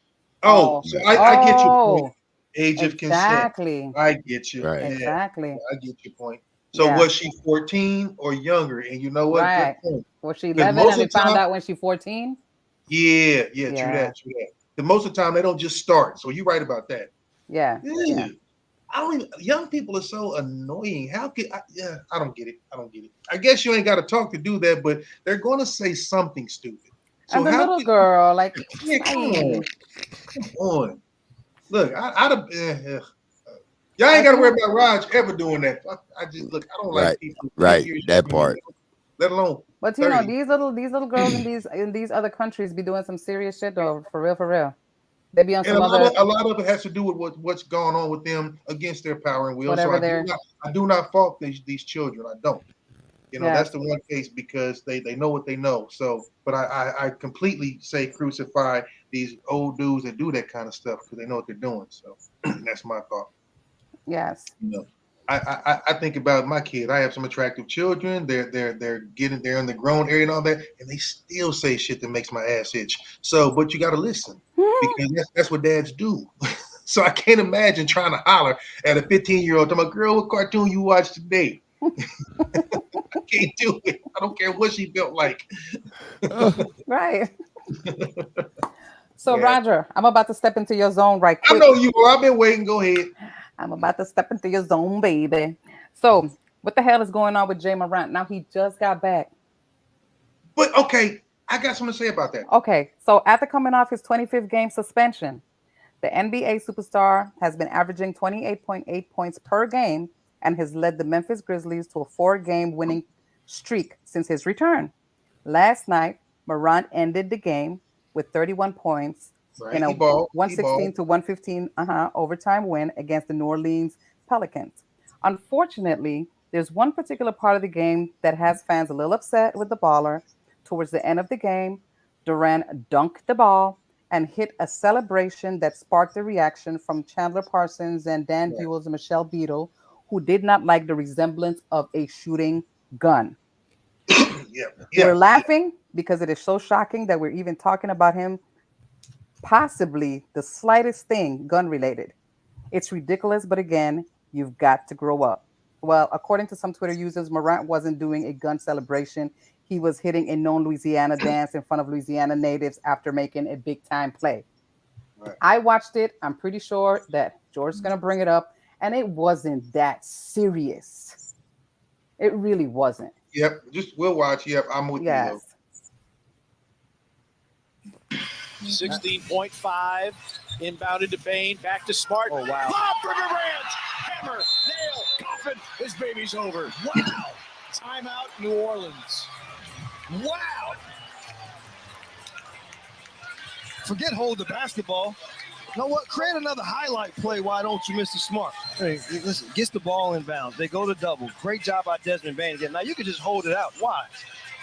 So I get your point. Age of consent. I get you. Right. Exactly. I get your point. So was she 14 or younger? And you know what? Right. Was she 11 and they found out when she 14? Yeah. True that. The most of the time they don't just start. So you're right about that. Yeah. Young people are so annoying. How could I don't get it. I guess you ain't got to talk to do that, but they're going to say something stupid. So and the little girl, like, come on. Look, Y'all ain't got to worry about Raj ever doing that. I just look. I don't Right, like people. right, Years that younger than part. me, let alone. But you know, 30. these little girls in these other countries be doing some serious shit though, for real, for real. They be on And some other a lot of it has to do with what's going on with them against their power and will. So whatever they're. I do not fault these children. I don't. Yeah. That's the one case because they know what they know. So, but I completely say crucify these old dudes that do that kind of stuff because they know what they're doing. So that's my thought. Yes. I think about my kid. I have some attractive children. They're in the grown area and all that, and they still say shit that makes my ass itch. So, but you got to listen because that's what dads do. So I can't imagine trying to holler at a 15-year-old. Talking about, girl, what cartoon you watch today? I can't do it. I don't care what she built like. Right. So Yeah. Roger, I'm about to step into your zone right I quick. know you are. I've been waiting. Go ahead. I'm about to step into your zone, baby. So what the hell is going on with Jay Morant? Now he just got back. But okay, I got something to say about that. Okay, so after coming off his 25th game suspension, the NBA superstar has been averaging 28.8 points per game and has led the Memphis Grizzlies to a 4-game winning streak since his return. Last night, Morant ended the game with 31 points in a 116 to 115 overtime win against the New Orleans Pelicans. Unfortunately, there's one particular part of the game that has fans a little upset with the baller. Towards the end of the game, Durant dunked the ball and hit a celebration that sparked a reaction from Chandler Parsons and Dan Hewells and Michelle Beadle, who did not like the resemblance of a shooting gun. We're laughing because it is so shocking that we're even talking about him possibly the slightest thing gun related. It's ridiculous, but again, you've got to grow up. Well, according to some Twitter users, Morant wasn't doing a gun celebration. He was hitting a known Louisiana dance in front of Louisiana natives after making a big time play. Right. I watched it. I'm pretty sure that George's going to bring it up, and it wasn't that serious. It really wasn't. Yep, we'll watch. Yep, I'm with you. Though. 16.5 inbounded to Bain, back to Smart. Oh, wow. Lob for Durant. Hammer, nail, coffin. This baby's over. Wow. Timeout, New Orleans. Wow. Forget hold the basketball. You know what? Create another highlight play. Why don't you, Mr. Smart? Hey, listen, gets the ball in bounds. They go to double. Great job by Desmond Bain again. Now you can just hold it out. Why?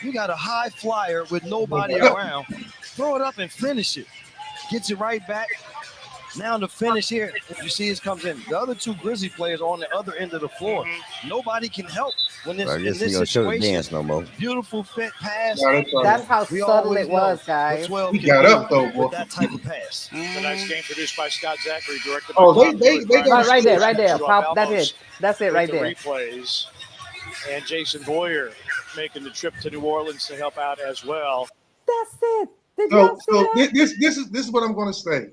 You got a high flyer with nobody around. Throw it up and finish it. Gets it right back. Now the finish here, you see it comes in. The other two Grizzly players are on the other end of the floor. Nobody can help when this, in this situation. Dance no more. Beautiful fit pass. That's how subtle it was, guys. He got up though, boy. With that type of pass. Tonight's game produced by Scott Zachary, directed by they got right there. Pop, that's it right there. Replays. And Jason Boyer making the trip to New Orleans to help out as well. That's it. This is what I'm going to say.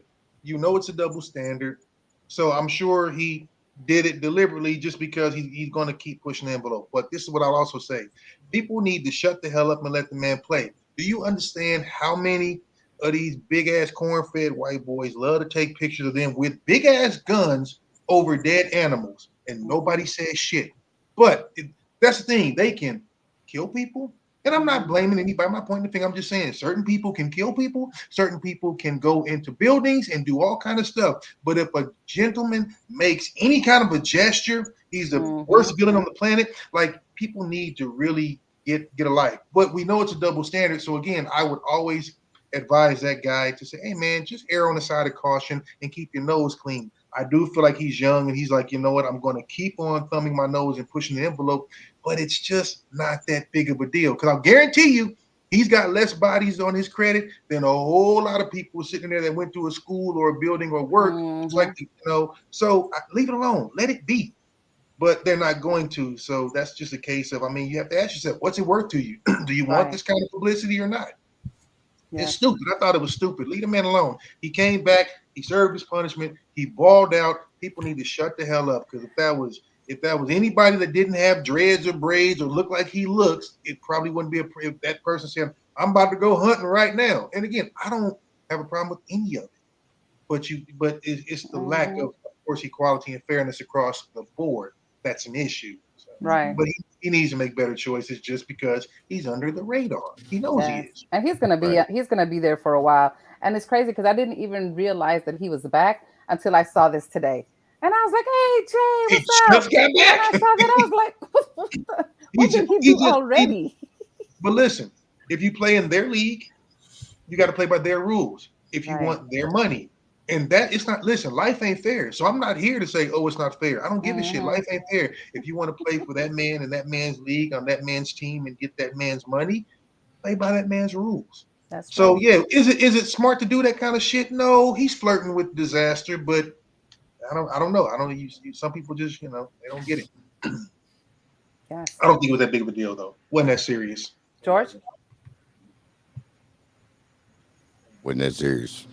You know it's a double standard, so I'm sure he did it deliberately just because he's going to keep pushing the envelope. But this is what I'll also say: people need to shut the hell up and let the man play. Do you understand how many of these big ass corn-fed white boys love to take pictures of them with big ass guns over dead animals, and nobody says shit? But that's the thing; they can kill people. And I'm not blaming anybody. I'm not pointing the finger. I'm just saying certain people can kill people. Certain people can go into buildings and do all kind of stuff. But if a gentleman makes any kind of a gesture, he's the worst villain on the planet. Like, people need to really get a life. But we know it's a double standard. So again, I would always advise that guy to say, hey man, just err on the side of caution and keep your nose clean. I do feel like he's young and he's like, you know what, I'm going to keep on thumbing my nose and pushing the envelope, but it's just not that big of a deal. Because I'll guarantee you, he's got less bodies on his credit than a whole lot of people sitting there that went to a school or a building or work. Like, so leave it alone. Let it be. But they're not going to. So that's just a case of, you have to ask yourself, what's it worth to you? Do you want this kind of publicity or not? Yeah. It's stupid. I thought it was stupid. Leave the man alone. He came back. He served his punishment. He balled out. People need to shut the hell up, because if that was anybody that didn't have dreads or braids or look like he looks, it probably wouldn't be if that person said, I'm about to go hunting right now. And again, I don't have a problem with any of it. But it's the lack of course, equality and fairness across the board. That's an issue. So, Right. but he needs to make better choices just because he's under the radar. He knows he is. And he's gonna be there for a while. And it's crazy because I didn't even realize that he was back until I saw this today. And I was like, "Hey Jay, what's up?" Just got back. And I saw that I was like, "What did he do already?" But listen, if you play in their league, you got to play by their rules. If you want their money, and that it's not. Listen, life ain't fair. So I'm not here to say, "Oh, it's not fair." I don't give a shit. Life ain't fair. If you want to play for that man and that man's league on that man's team and get that man's money, play by that man's rules. That's so. Yeah, is it smart to do that kind of shit? No, he's flirting with disaster, but I don't know. I don't. Some people just they don't get it. Yes. I don't think it was that big of a deal though. Wasn't that serious? George? Wasn't that serious?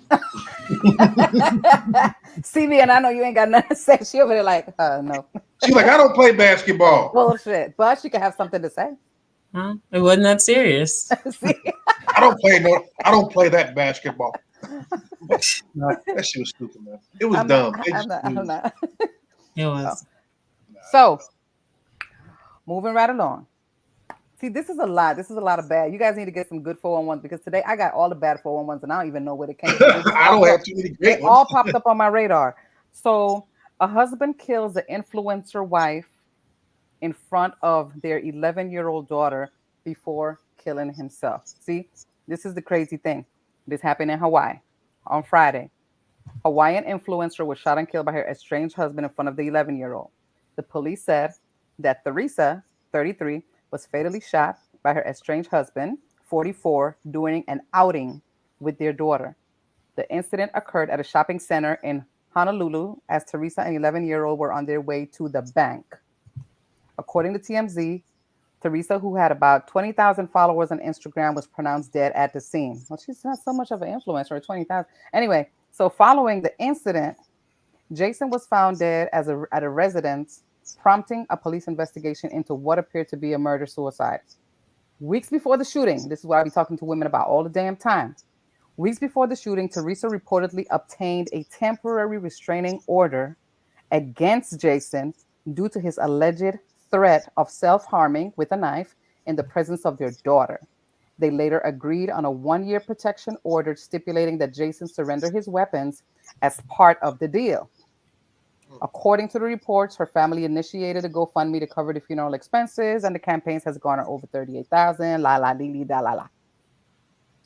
CB, and I know you ain't got nothing to say. She over there like, no. She's like, I don't play basketball. Bullshit. But she could have something to say. It wasn't that serious. I don't play that basketball. That shit was stupid, man. It was dumb. I'm not. It was. So, moving right along. See, this is a lot. This is a lot of bad. You guys need to get some good 411s because today I got all the bad 411s and I don't even know where they came from. I don't have too many great They ones. all popped up on my radar. So, a husband kills an influencer wife in front of their 11-year-old daughter before killing himself. See, this is the crazy thing. This happened in Hawaii on Friday. Hawaiian influencer was shot and killed by her estranged husband in front of the 11-year-old. The police said that Theresa, 33, was fatally shot by her estranged husband, 44, during an outing with their daughter. The incident occurred at a shopping center in Honolulu as Theresa and 11-year-old were on their way to the bank. According to TMZ, Theresa, who had about 20,000 followers on Instagram, was pronounced dead at the scene. Well, she's not so much of an influencer, 20,000. Anyway, so following the incident, Jason was found dead at a residence, prompting a police investigation into what appeared to be a murder-suicide. Weeks before the shooting, this is what I be talking to women about all the damn time. Weeks before the shooting, Theresa reportedly obtained a temporary restraining order against Jason due to his alleged threat of self-harming with a knife in the presence of their daughter. They later agreed on a 1-year protection order stipulating that Jason surrender his weapons as part of the deal. According to the reports, her family initiated a GoFundMe to cover the funeral expenses, and the campaigns has garnered over 38,000. La la li da la la.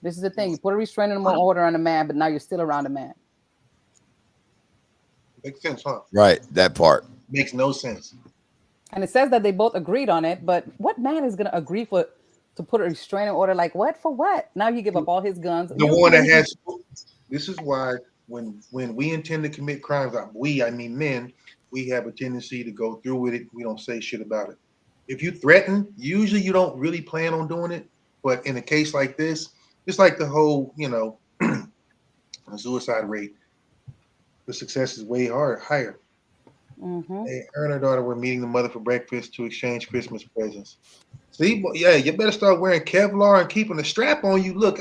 This is the thing: you put a restraining order on a man, but now you're still around a man. Makes sense, huh? Right, that part makes no sense. And it says that they both agreed on it, but what man is going to agree to put a restraining order? Like what for? What? Now you give up all his guns. The one that has. This is why. When we intend to commit crimes, I mean men, we have a tendency to go through with it. We don't say shit about it. If you threaten, usually you don't really plan on doing it. But in a case like this, it's like the whole, suicide rate. The success is way higher. Mm-hmm. Hey, her and her daughter were meeting the mother for breakfast to exchange Christmas presents. See, yeah, you better start wearing Kevlar and keeping the strap on you. Look,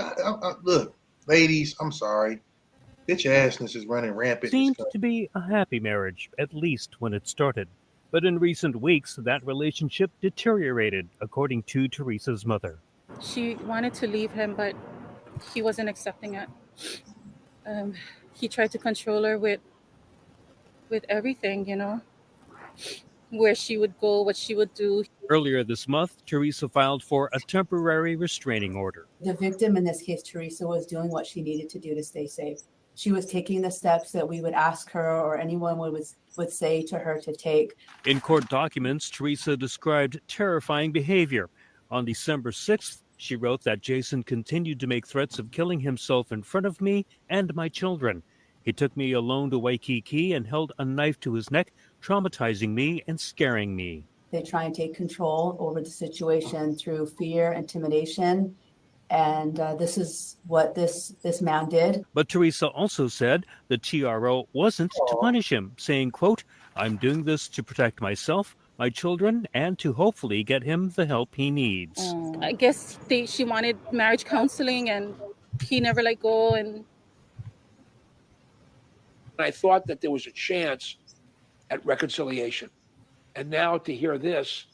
look, ladies, I'm sorry. Bitch assness is running rampant. Seemed to be a happy marriage, at least when it started. But in recent weeks, that relationship deteriorated, according to Theresa's mother. She wanted to leave him, but he wasn't accepting it. He tried to control her with everything, where she would go, what she would do. Earlier this month, Theresa filed for a temporary restraining order. The victim in this case, Theresa, was doing what she needed to do to stay safe. She was taking the steps that we would ask her or anyone would say to her to take. In court documents, Theresa described terrifying behavior. On December 6th, she wrote that Jason continued to make threats of killing himself in front of me and my children. He took me alone to Waikiki and held a knife to his neck, traumatizing me and scaring me. They try and take control over the situation through fear, intimidation. And this is what this man did. But Theresa also said the TRO wasn't to punish him, saying, quote, "I'm doing this to protect myself, my children, and to hopefully get him the help he needs." I guess she wanted marriage counseling, and he never let go. And I thought that there was a chance at reconciliation. And now to hear this,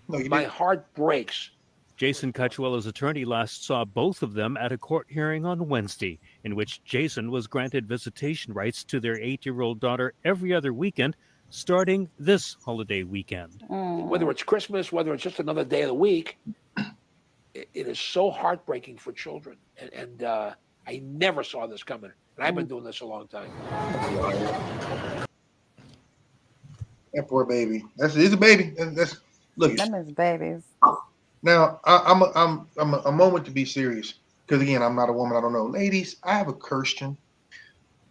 my heart breaks. Jason Cutchuela's attorney last saw both of them at a court hearing on Wednesday, in which Jason was granted visitation rights to their 8-year-old daughter every other weekend, starting this holiday weekend. Whether it's Christmas, whether it's just another day of the week, it is so heartbreaking for children. And I never saw this coming. And I've been doing this a long time. That poor baby. He's a baby. Look. Them is babies. Now, I'm a moment to be serious, because again, I'm not a woman. I don't know, ladies. I have a question.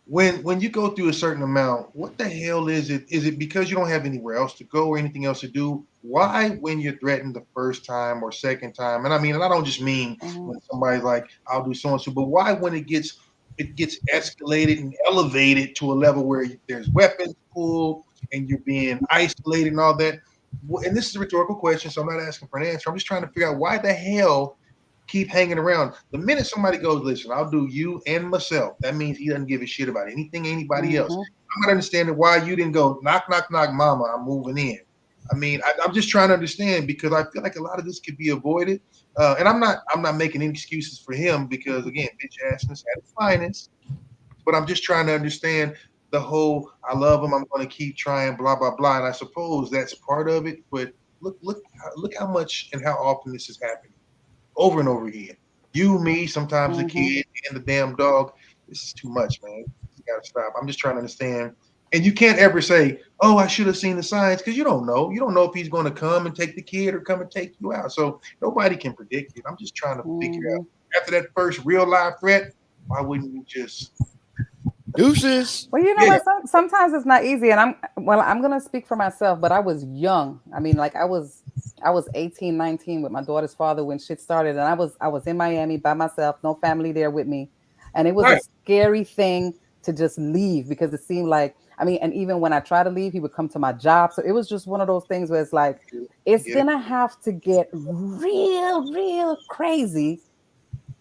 When you go through a certain amount, what the hell is it? Is it because you don't have anywhere else to go or anything else to do? Why, when you're threatened the first time or second time, and I don't just mean when somebody's like, "I'll do so and so," but why when it gets escalated and elevated to a level where there's weapons pulled and you're being isolated and all that? And this is a rhetorical question, so I'm not asking for an answer. I'm just trying to figure out why the hell keep hanging around. The minute somebody goes, "Listen, I'll do you and myself," that means he doesn't give a shit about anything anybody else. I'm not understanding why you didn't go, "Knock, knock, knock, mama, I'm moving in." I'm just trying to understand, because I feel like a lot of this could be avoided. And I'm not making any excuses for him, because again, bitch assness at its finest. But I'm just trying to understand the whole, I love him, I'm going to keep trying, blah, blah, blah. And I suppose that's part of it. But look how much and how often this is happening over and over again. You, me, sometimes the kid and the damn dog. This is too much, man. You got to stop. I'm just trying to understand. And you can't ever say, "Oh, I should have seen the signs," because you don't know. You don't know if he's going to come and take the kid or come and take you out. So nobody can predict it. I'm just trying to figure out, after that first real live threat, why wouldn't you just deuces? Well, you know what? Sometimes it's not easy, and I'm gonna speak for myself, but I was young. I was 18, 19 with my daughter's father when shit started, and I was in Miami by myself, no family there with me, and it was a scary thing to just leave, because it seemed like, and even when I try to leave, he would come to my job. So it was just one of those things where it's like, it's gonna have to get real crazy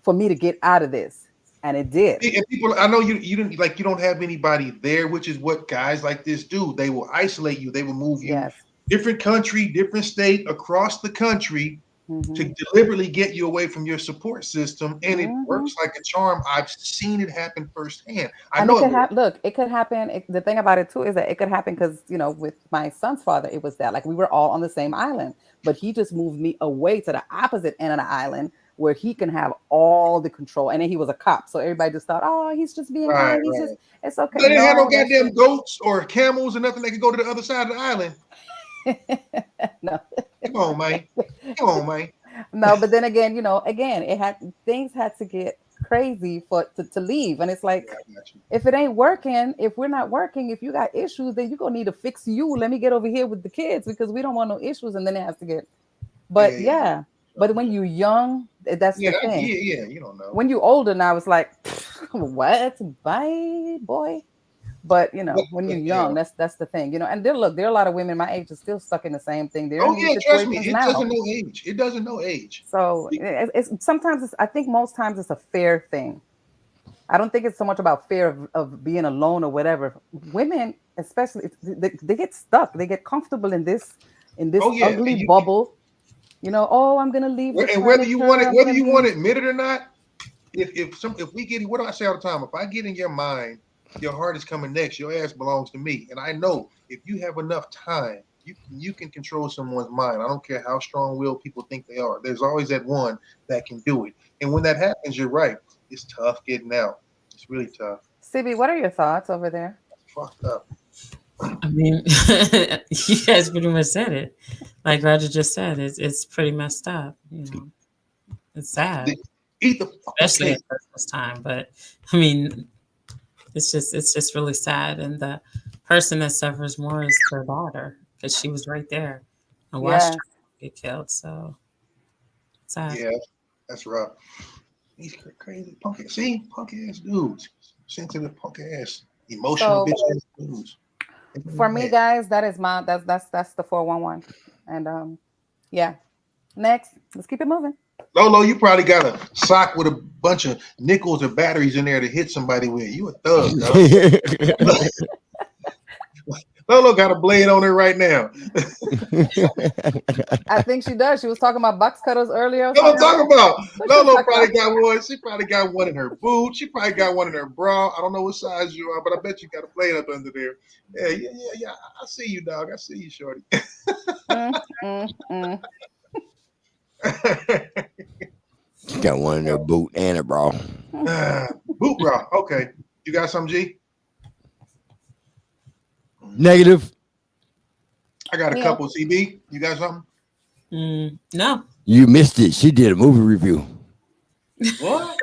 for me to get out of this. And it did. And people, I know you don't have anybody there, which is what guys like this do. They will isolate you. They will move you different country, different state, across the country to deliberately get you away from your support system. And it works like a charm. I've seen it happen firsthand. It could happen. The thing about it too is that it could happen because, with my son's father, it was that like we were all on the same island, but he just moved me away to the opposite end of the island, where he can have all the control. And then he was a cop. So everybody just thought, "Oh, he's just being kind. It's okay." They didn't have no goddamn goats or camels or nothing that could go to the other side of the island. No. Come on, man. No, but then again, things had to get crazy to leave. And it's like, if it ain't working, if we're not working, if you got issues, then you're going to need to fix you. Let me get over here with the kids, because we don't want no issues. And then it has to get, but but when you're young, that's the thing. Yeah, you don't know. When you're older now, it's like, what? Bye, boy. But when you're young, that's the thing. And there are a lot of women my age are still stuck in the same thing. Trust me, it doesn't know age. It doesn't know age. So I think most times it's a fear thing. I don't think it's so much about fear of being alone or whatever. Women, especially, they get stuck. They get comfortable in this ugly bubble. I'm gonna leave. And whether you want to admit it or not, if we get, what do I say all the time? If I get in your mind, your heart is coming next. Your ass belongs to me, and I know if you have enough time, you can control someone's mind. I don't care how strong-willed people think they are. There's always that one that can do it. And when that happens, you're right. It's tough getting out. It's really tough. CB, what are your thoughts over there? It's fucked up. You guys pretty much said it. Like Roger just said, it's pretty messed up. It's sad, especially at Christmas time. But it's just really sad. And the person that suffers more is their daughter, because she was right there and watched her get killed. So sad. Yeah, that's rough. These crazy punk ass dudes, sensitive punk ass, emotional bitch ass dudes. For me, guys, that's the 411. And next, let's keep it moving. Lolo, you probably got a sock with a bunch of nickels or batteries in there to hit somebody with. You a thug, dog. Lolo got a blade on her right now. I think she does. She was talking about box cutters earlier. What I'm talking about. What you Lolo talking probably about? got one. She probably got one in her boot. She probably got one in her bra. I don't know what size you are, but I bet you got a blade up under there. Yeah. I see you, dog. I see you, shorty. Got one in their boot and a bra. Boot bra. Okay. You got some, G? Negative. I got a couple. CB, you got something? No. You missed it. She did a movie review. What?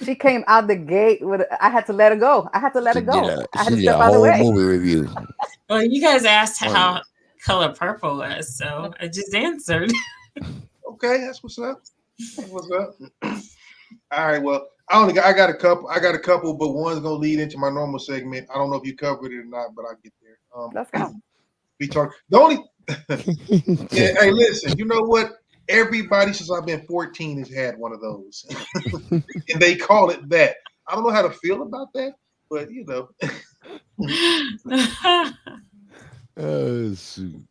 She came out the gate with. I had to let her go. I had to let her go. I had She to did a step out of the whole way. movie review. Well, you guys asked how color purple was, so I just answered. Okay, that's what's up. That's what's up. All right. Well, I got a couple. I got a couple, but one's gonna lead into my normal segment. I don't know if you covered it or not, but I'll get there. Let's go. We talk. The only. Yeah, hey, listen. You know what? Everybody since I've been 14 has had one of those, and they call it that. I don't know how to feel about that, but you know. Oh, shoot.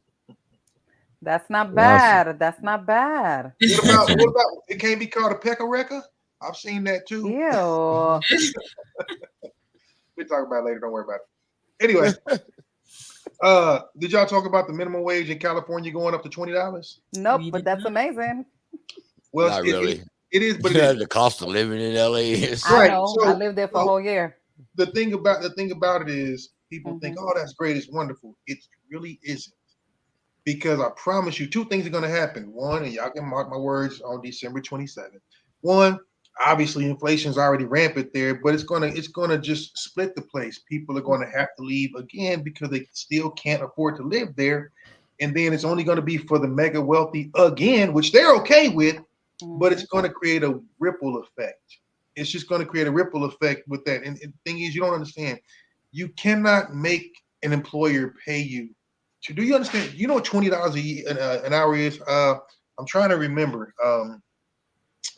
That's not bad. That's not bad. What about it? Can't be called a pecoreka. I've seen that too. Ew. We'll talk about it later. Don't worry about it. Anyway, did y'all talk about the minimum wage in California going up to $20? Nope, but that's amazing. Well, Not really. It is, but it is. The cost of living in LA is I know. I lived there for a whole year. The thing about it is people think, oh, that's great, it's wonderful. It really isn't. Because I promise you, two things are going to happen. One, and y'all can mark my words on December 27th. One, obviously inflation's already rampant there, but it's gonna just split the place. People are going to have to leave again because they still can't afford to live there. And then it's only going to be for the mega wealthy again, which they're okay with, but it's going to create a ripple effect. It's just going to create a ripple effect with that. And the thing is, you don't understand. You cannot make an employer pay you. Do you understand? You know what $20 an hour is? I'm trying to remember.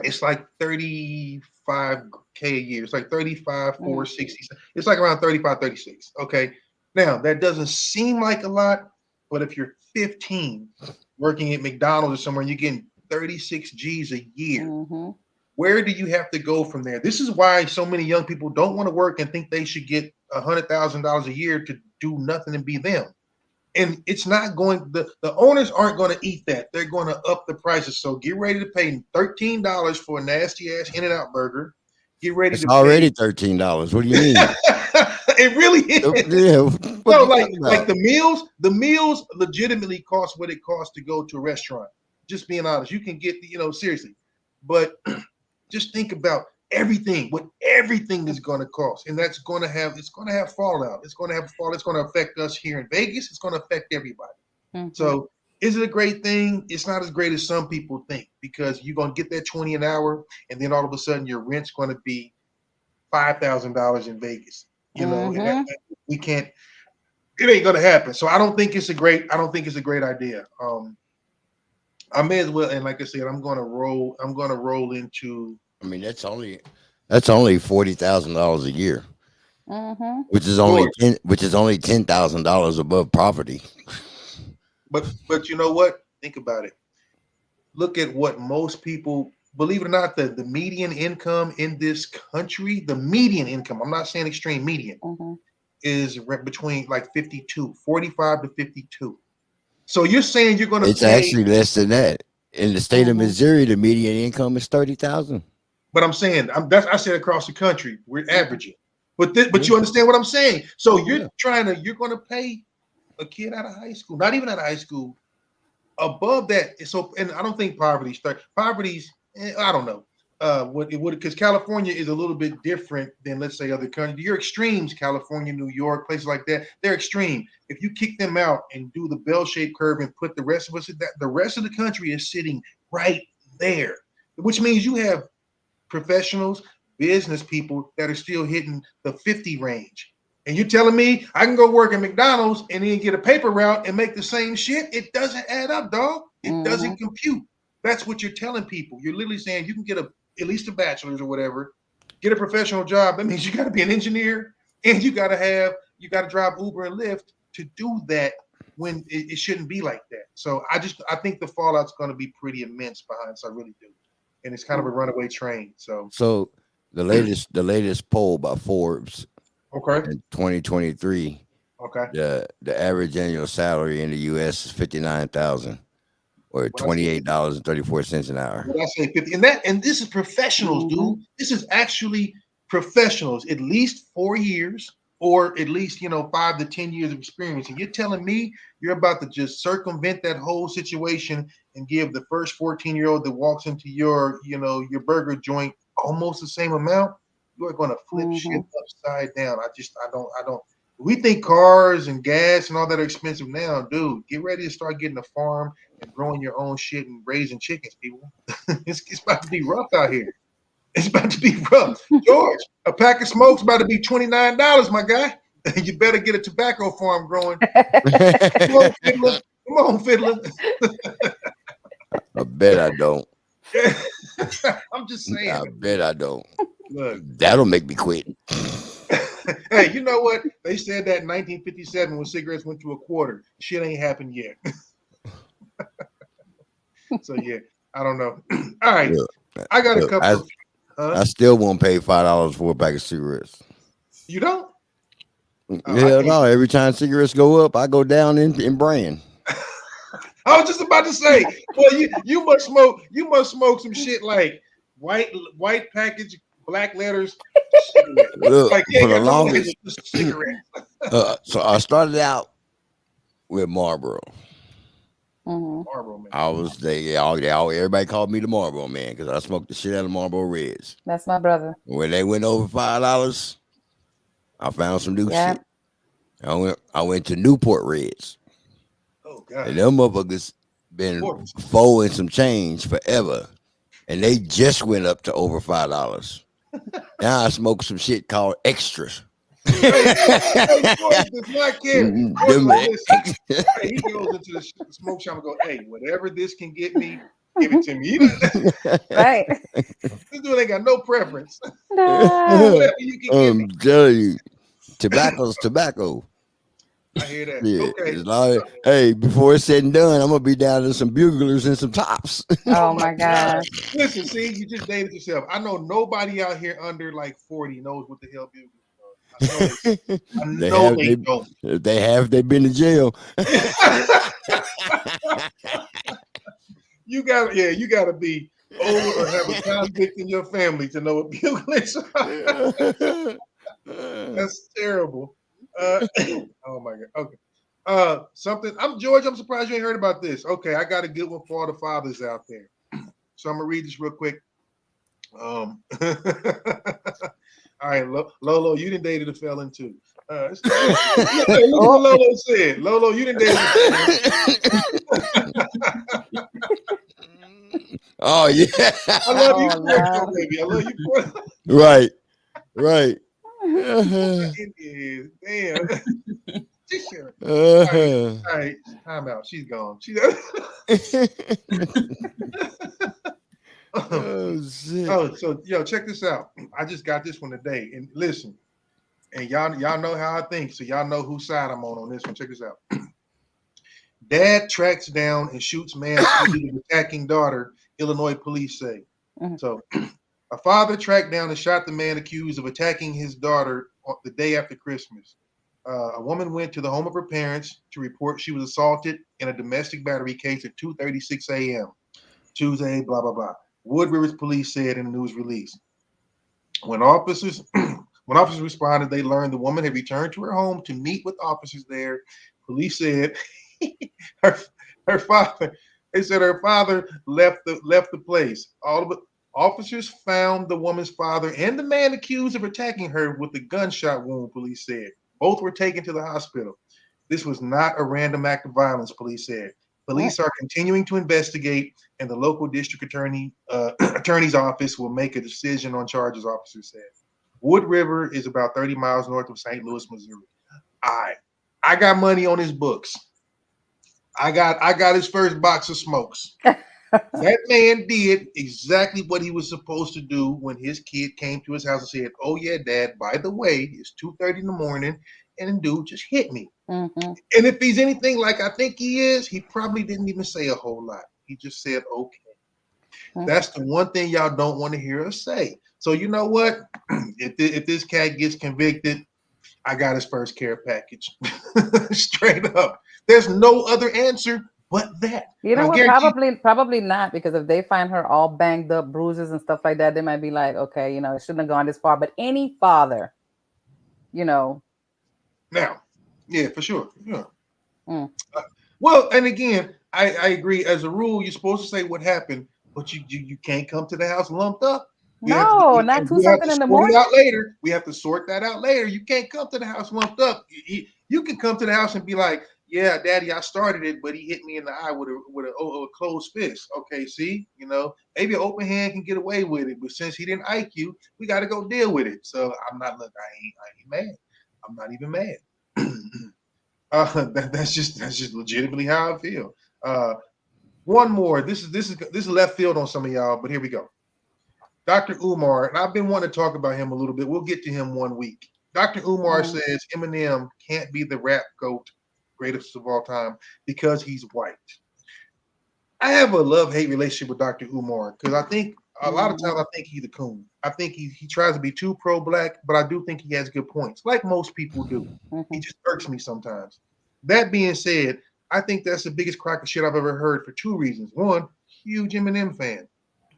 It's like 35K a year. It's like 35, 460. It's like around 35, 36. Okay. Now that doesn't seem like a lot, but if you're 15 working at McDonald's or somewhere, and you're getting 36 G's a year. Where do you have to go from there? This is why so many young people don't want to work and think they should get $100,000 a year to do nothing and be them. And it's not going, the owners aren't going to eat that. They're going to up the prices. So get ready to pay $13 for a nasty ass In-N-Out burger. Get ready it's to already pay. $13. What do you mean? It really is. Yeah. No, like the meals legitimately cost what it costs to go to a restaurant. Just being honest, you can get, seriously. But just think about what everything is going to cost, and it's going to have fallout. It's going to have fallout. It's going to affect us here in Vegas. It's going to affect everybody. So, is it a great thing? It's not as great as some people think, because you're going to get that 20 an hour, and then all of a sudden your rent's going to be $5,000 in Vegas. And we can't. It ain't going to happen. So I don't think it's a great idea. I may as well, and like I said, I'm going to roll into. I mean, that's only $40,000 a year, which is only $10,000 above poverty. But you know what? Think about it. Look at what most people, believe it or not, the median income in this country, the median income, I'm not saying extreme, median, is between like 45 to 52. So you're saying you're going to It's actually less than that. In the state of Missouri, the median income is $30,000. But I'm saying, I said across the country, we're averaging. But you understand what I'm saying? So you're going to pay a kid out of high school, not even out of high school, above that. So, and I don't think poverty's, I don't know. What it would, because California is a little bit different than, let's say, other countries. Your extremes, California, New York, places like that, they're extreme. If you kick them out and do the bell-shaped curve and put the rest of us at that, the rest of the country is sitting right there, which means you have professionals, business people that are still hitting the 50 range. And you're telling me I can go work at McDonald's and then get a paper route and make the same shit? It doesn't add up, dog. It doesn't compute. That's what you're telling people. You're literally saying you can get at least a bachelor's or whatever, get a professional job. That means you got to be an engineer, and you got to drive Uber and Lyft to do that when it shouldn't be like that. So I think the fallout's going to be pretty immense behind this. I really do. And it's kind of a runaway train. So the latest poll by Forbes okay, in 2023, okay, the average annual salary in the U.S. is $59,000 or $28.34 an hour. What I say 50, and this is professionals, dude. This is actually professionals, at least 4 years or at least 5 to 10 years of experience. And you're telling me you're about to just circumvent that whole situation and give the first 14-year-old that walks into your burger joint almost the same amount? You are going to flip shit upside down. I don't. We think cars and gas and all that are expensive now, dude. Get ready to start getting a farm and growing your own shit and raising chickens, people. It's about to be rough out here. It's about to be rough. George, a pack of smokes about to be $29, my guy. You better get a tobacco farm growing. Come on, Fiddler. I bet I don't. I'm just saying. I bet I don't. Look. That'll make me quit. Hey, you know what? They said that in 1957 when cigarettes went to a quarter. Shit ain't happened yet. So, yeah, I don't know. All right. Look, I got a couple. I still won't pay $5 for a pack of cigarettes. You don't? Hell no. Every time cigarettes go up, I go down in brand. I was just about to say, well, you must smoke some shit like white package, black letters. Look, like, for the longest, cigarette. So I started out with Marlboro. Marlboro man. I was everybody called me the Marlboro man because I smoked the shit out of Marlboro Reds. That's my brother. When they went over $5, I found some new shit. I went to Newport Reds. Oh God! And them motherfuckers been $4 and some change forever, and they just went up to over $5. Now I smoke some shit called extras. George does not care. He goes into the smoke shop and goes, "Hey, whatever this can get me, give it to me." Right. This dude ain't got no preference. No. You can give me. I'm telling you, tobacco's tobacco. I hear that. Yeah, Okay. Hey, before it's said and done, I'm gonna be down to some buglers and some tops. Oh my God. Listen, see, you just dated yourself. I know nobody out here under like 40 knows what the hell buglers are. I know they don't. If they have, they've been to jail. You gotta be old or have a convict in your family to know what buglers are. That's terrible. Oh my God. Okay. Something. George. I'm surprised you ain't heard about this. Okay, I got a good one for all the fathers out there. So I'm gonna read this real quick. All right, Lolo, you done dated a felon too. Look what Lolo said. Lolo, you done dated a felon. Oh yeah. I love you, Puerto, baby. I love you, Puerto. Right. Right. Damn. All right, time out. She's gone. So check this out. I just got this one today, and listen, and y'all know how I think, so y'all know whose side I'm on this one. Check this out. Dad tracks down and shoots man attacking daughter. Illinois police say. So. A father tracked down and shot the man accused of attacking his daughter the day after Christmas. A woman went to the home of her parents to report she was assaulted in a domestic battery case at 2:36 a.m. Tuesday, blah, blah, blah. Wood Rivers police said in a news release. When officers responded, they learned the woman had returned to her home to meet with officers there. Police said her father left the place. Officers found the woman's father and the man accused of attacking her with a gunshot wound, police said. Both were taken to the hospital. This was not a random act of violence, police said. Police are continuing to investigate, and the local district attorney's office will make a decision on charges, officers said. Wood River is about 30 miles north of St. Louis, Missouri. I got money on his books. I got his first box of smokes. That man did exactly what he was supposed to do when his kid came to his house and said, "Oh yeah, Dad, by the way, it's 2:30 in the morning and dude just hit me. Mm-hmm. And if he's anything like I think he is, he probably didn't even say a whole lot. He just said, okay. That's the one thing y'all don't want to hear us say. So you know what? If this cat gets convicted, I got his first care package. Straight up. There's no other answer but that. You know I what? guarantee- Probably not, because if they find her all banged up, bruises and stuff like that, they might be like, okay, you know, it shouldn't have gone this far. But any father, you know. Now, yeah, for sure. Yeah. Mm. Well, and again, I agree. As a rule, you're supposed to say what happened, but you can't come to the house lumped up. No, not 2-something in the morning. Out later. We have to sort that out later. You can't come to the house lumped up. You can come to the house and be like, "Yeah, Daddy, I started it, but he hit me in the eye with a closed fist." Okay, see, you know, maybe an open hand can get away with it, but since he didn't IQ you, we got to go deal with it. So I'm not. Look, I ain't mad. I'm not even mad. That's just legitimately how I feel. One more. This is left field on some of y'all, but here we go. Dr. Umar, and I've been wanting to talk about him a little bit. We'll get to him one week. Dr. Umar says Eminem can't be the rap GOAT, greatest of all time, because he's white. I have a love-hate relationship with Dr. Umar because I think a lot of times I think he's a coon. I think he tries to be too pro-black, but I do think he has good points, like most people do. He just irks me sometimes. That being said, I think that's the biggest crock of shit I've ever heard for two reasons. One, huge Eminem fan.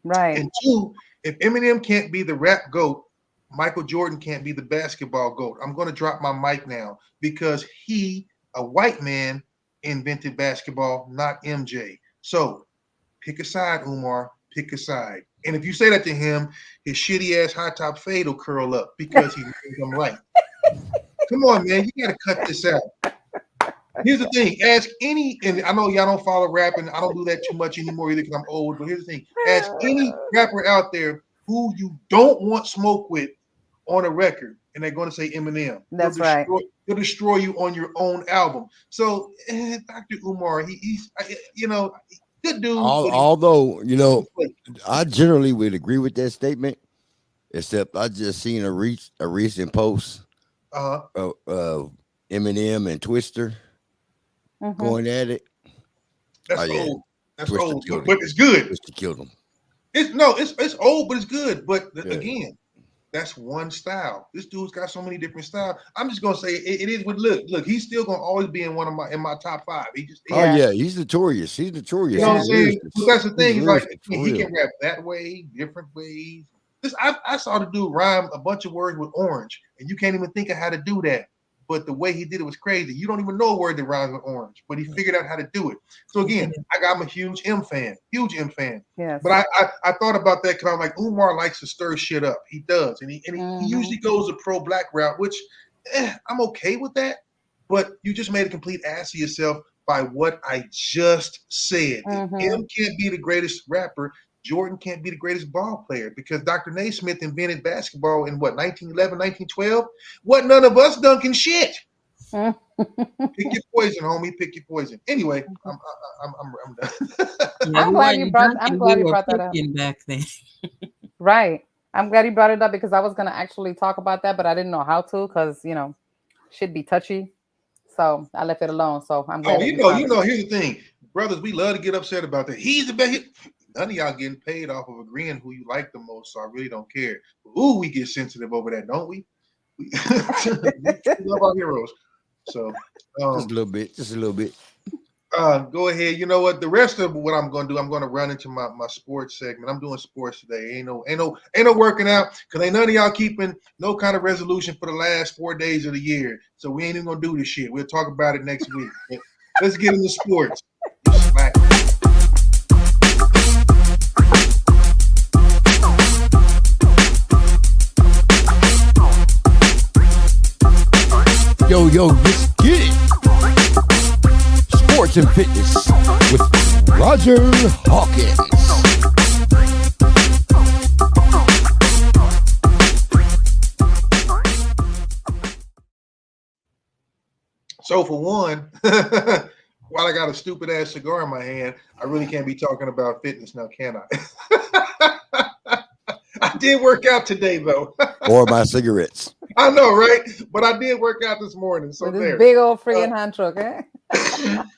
Right. And two, if Eminem can't be the rap GOAT, Michael Jordan can't be the basketball GOAT. I'm going to drop my mic now because he, a white man, invented basketball, not MJ. So pick a side, Umar. Pick a side. And if you say that to him, his shitty ass high top fade will curl up because he thinks I'm right. Come on, man. You got to cut this out. Here's the thing. Ask any, and I know y'all don't follow rapping. I don't do that too much anymore either because I'm old. But here's the thing. Ask any rapper out there who you don't want smoke with on a record, and they're going to say Eminem. That's right. He'll destroy you on your own album. So Dr. Umar, he's you know, good dude. Although, you know, I generally would agree with that statement, except I just seen a recent post of Eminem and Twister going at it. That's old. That's old, but it's good. Twister killed him. It's old, but it's good. But again, that's one style. This dude's got so many different styles. I'm just gonna say it is. With look, he's still gonna always be in my top five. He's notorious. He's notorious. You know what I'm saying? But that's the thing. He's like he can rap that way, different ways. I saw the dude rhyme a bunch of words with orange, and you can't even think of how to do that. But the way he did it was crazy. You don't even know a word that rhymes with orange, but he figured out how to do it. So again, I'm a huge M fan. Yes. But I thought about that because I'm like, Umar likes to stir shit up. He does, and he usually goes a pro-black route, which I'm okay with that. But you just made a complete ass of yourself by what I just said. If M can't be the greatest rapper, Jordan can't be the greatest ball player because Dr. Naismith invented basketball in 1911, 1912? What none of us dunking shit. Pick your poison, homie. Pick your poison. Anyway, I'm done. I'm glad you brought that up. Back then. Right. I'm glad you brought it up because I was gonna actually talk about that, but I didn't know how to because should be touchy. So I left it alone. So I'm glad. Here's the thing, brothers. We love to get upset about that. He's the best. None of y'all getting paid off of agreeing who you like the most, so I really don't care. Ooh, we get sensitive over that, don't we? We love our heroes. So just a little bit. Go ahead. You know what? The rest of what I'm gonna do, I'm gonna run into my sports segment. I'm doing sports today. Ain't no working out because ain't none of y'all keeping no kind of resolution for the last 4 days of the year. So we ain't even gonna do this shit. We'll talk about it next week. But let's get into sports. Yo, let's get it. Sports and fitness with Roger Hawkins. So for one, while I got a stupid ass cigar in my hand, I really can't be talking about fitness now, can I? I did work out today though. Or my cigarettes. I know, right? But I did work out this morning, so With this there. big old friggin' hand truck, eh?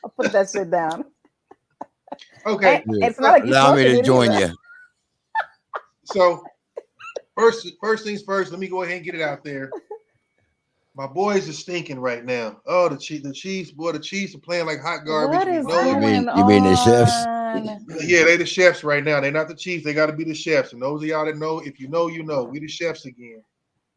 I'll put that shit down. Okay. It's not like you Allow me smoking to it join either. you. So first things first, let me go ahead and get it out there. My boys are stinking right now. Oh, the Chiefs, boy, the Chiefs are playing like hot garbage. What We is know it. going You mean the chefs? on? Yeah, they the chefs right now. They're not the Chiefs. They got to be the chefs. And those of y'all that know, if you know, you know. We the chefs again.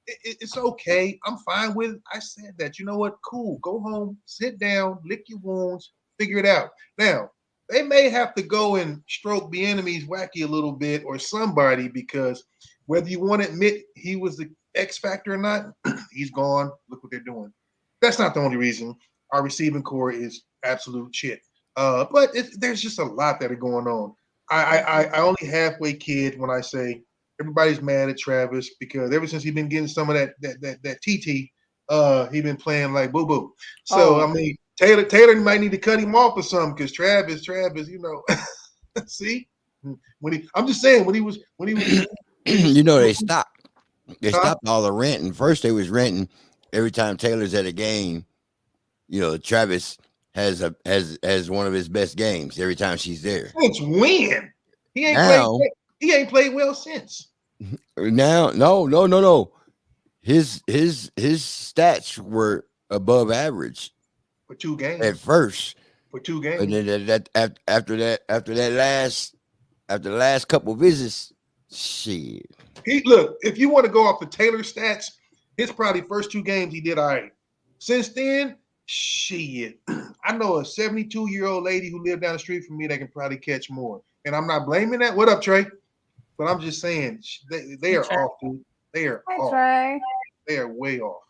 It's okay. I'm fine with it. I said that. You know what? Cool. Go home, sit down, lick your wounds, figure it out. Now, they may have to go and stroke the enemy's wacky a little bit or somebody, because whether you want to admit he was the X factor or not, he's gone. Look what they're doing. That's not the only reason. Our receiving core is absolute shit. But there's just a lot that are going on. I only halfway kid when I say everybody's mad at Travis, because ever since he's been getting some of that TT, he been playing like boo boo. So I mean, Taylor might need to cut him off or something, because Travis, you know, see, I'm just saying when he was You know, they stopped. They stopped all the renting. First, they was renting every time Taylor's at a game. You know, Travis has one of his best games every time she's there. Since when? He ain't played well since. Now, no. His stats were above average for 2 games at first. For 2 games, and then after the last couple visits, shit. Look, if you want to go off the Taylor stats, his probably first 2 games he did all right. Since then, shit. I know a 72-year-old lady who lived down the street from me that can probably catch more. And I'm not blaming that. What up, Trey? But I'm just saying they are off, dude. They are off. Trey. They are way off.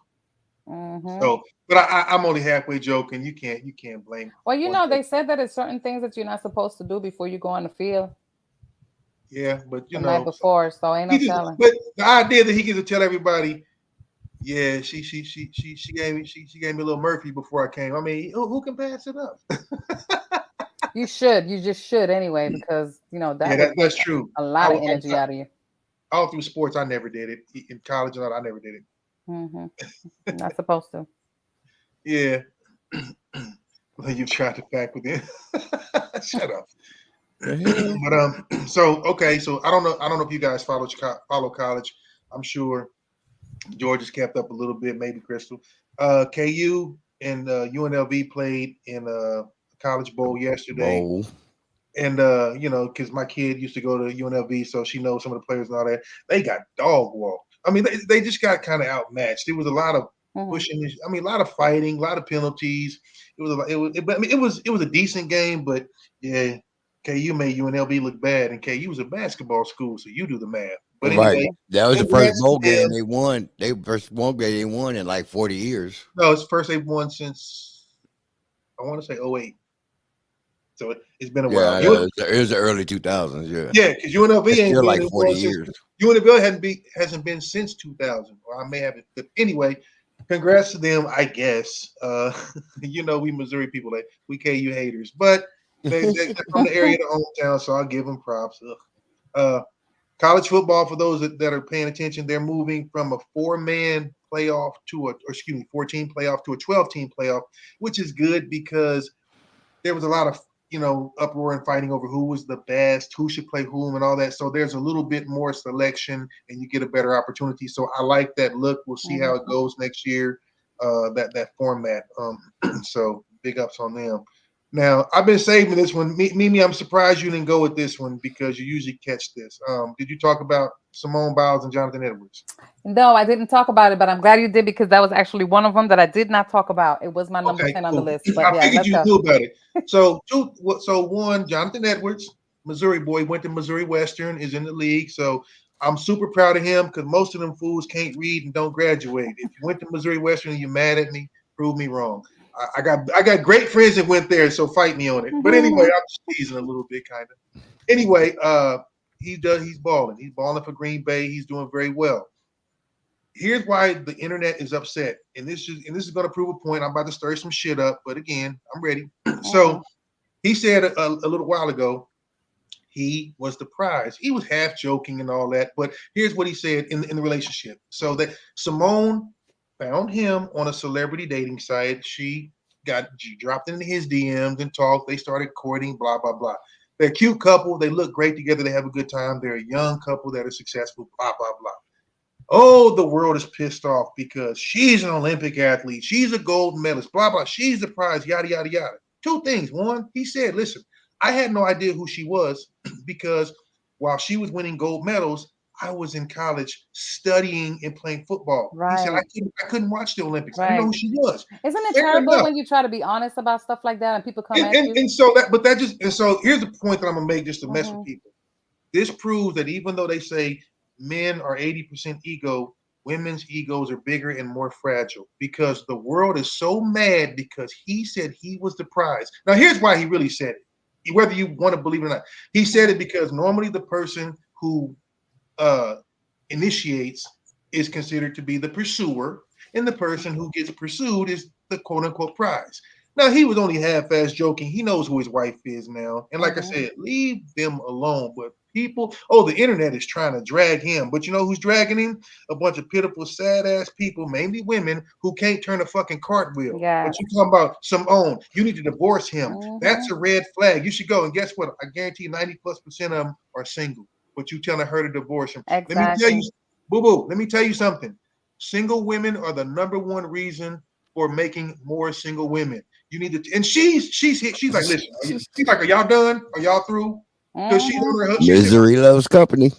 Mm-hmm. So, but I'm only halfway joking. You can't blame. Well, you know, they said that it's certain things that you're not supposed to do before you go on the field. Yeah, but you the know, night before, so ain't no telling. But the idea that he gets to tell everybody, yeah, she gave me a little Murphy before I came. I mean, who can pass it up? You just should anyway, because you know that's true. A lot of energy out of you. All through sports, I never did it. In college and all, I never did it. Mm-hmm. Not supposed to. Yeah. Well, you tried to back with it. Shut up. But so I don't know if you guys follow college. I'm sure Georgia's kept up a little bit, maybe Crystal. KU and UNLV played in a College Bowl yesterday. And you know, because my kid used to go to UNLV, so she knows some of the players and all that. They got dog walked. I mean, they just got kind of outmatched. There was a lot of pushing. I mean, a lot of fighting, a lot of penalties. It was a decent game, but yeah, KU made UNLV look bad, and KU was a basketball school, so you do the math. But anyway, that was the first bowl game they won. First bowl game they won in like 40 years. No, it's the first they've won since I want to say 08. So it's been a while. It was the early 2000s. Yeah, because UNLV ain't still been like 40 years. UNLV hasn't been since 2000, or I may have it. But anyway, congrats to them, I guess. You know, we Missouri people, we KU haters, but they're from the area, the hometown, so I'll give them props. College football, for those that are paying attention, they're moving from a 4-man playoff to 14 playoff to a 12-team playoff, which is good because there was a lot of uproar and fighting over who was the best, who should play whom, and all that. So there's a little bit more selection, and you get a better opportunity. So I like that look. We'll see how it goes next year. That format. So big ups on them. Now I've been saving this one. Mimi, I'm surprised you didn't go with this one because you usually catch this. Did you talk about Simone Biles and Jonathan Edwards? No, I didn't talk about it, but I'm glad you did because that was actually one of them that I did not talk about. It was my number 10 on the list. But I figured you knew about it. So one, Jonathan Edwards, Missouri boy, went to Missouri Western, is in the league. So I'm super proud of him because most of them fools can't read and don't graduate. If you went to Missouri Western and you're mad at me, prove me wrong. I got great friends that went there, so fight me on it. But anyway, I'm just teasing a little bit, kind of. Anyway, he's balling. He's balling for Green Bay. He's doing very well. Here's why the internet is upset, and this is going to prove a point. I'm about to stir some shit up, but again, I'm ready. So he said a little while ago he was the prize. He was half joking and all that, but here's what he said in the relationship. So that Simone found him on a celebrity dating site. She dropped into his DMs and talked. They started courting, blah, blah, blah. They're a cute couple. They look great together. They have a good time. They're a young couple that are successful, blah, blah, blah. Oh, the world is pissed off because she's an Olympic athlete. She's a gold medalist, blah, blah. She's the prize, yada, yada, yada. Two things. One, he said, listen, I had no idea who she was because while she was winning gold medals, I was in college studying and playing football. He said, Right. I couldn't watch the Olympics. I didn't know Right. who she was. Isn't it Fair terrible enough. when you try to be honest about stuff like that and people come at you? And so here's the point that I'm gonna make just to mess Mhm. with people. This proves that even though they say men are 80% ego, women's egos are bigger and more fragile because the world is so mad because he said he was the prize. Now, here's why he really said it, whether you want to believe it or not. He said it because normally the person who initiates is considered to be the pursuer, and the person who gets pursued is the quote unquote prize. Now, he was only half-ass joking. He knows who his wife is now. And like I said, leave them alone. But people, the internet is trying to drag him. But you know who's dragging him? A bunch of pitiful, sad-ass people, mainly women, who can't turn a fucking cartwheel. Yes. But you talking about Simone, you need to divorce him. That's a red flag. You should go. And guess what? I guarantee 90+% of them are single. But you telling her to divorce him. Exactly. Let me tell you, boo-boo, let me tell you something. Single women are the number one reason for making more single women. You need to, and she's like, listen, she's like, are y'all done? Are y'all through? Because she's on her husband. Misery loves company.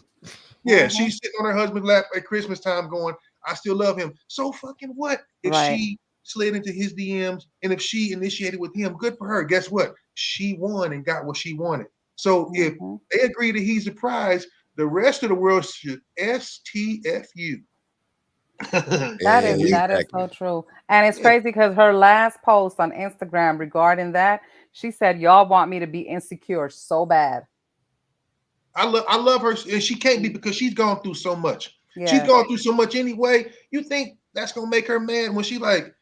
Yeah, she's sitting on her husband's lap at Christmas time going, I still love him. So fucking what? If Right. she slid into his DMs and if she initiated with him, good for her. Guess what? She won and got what she wanted. So if they agree that he's the prize, the rest of the world should STFU. That is so true. And it's crazy because her last post on Instagram regarding that, she said, y'all want me to be insecure so bad. I love her, and she can't be because she's gone through so much. Yeah. She's gone through so much anyway. You think that's gonna make her mad when she like,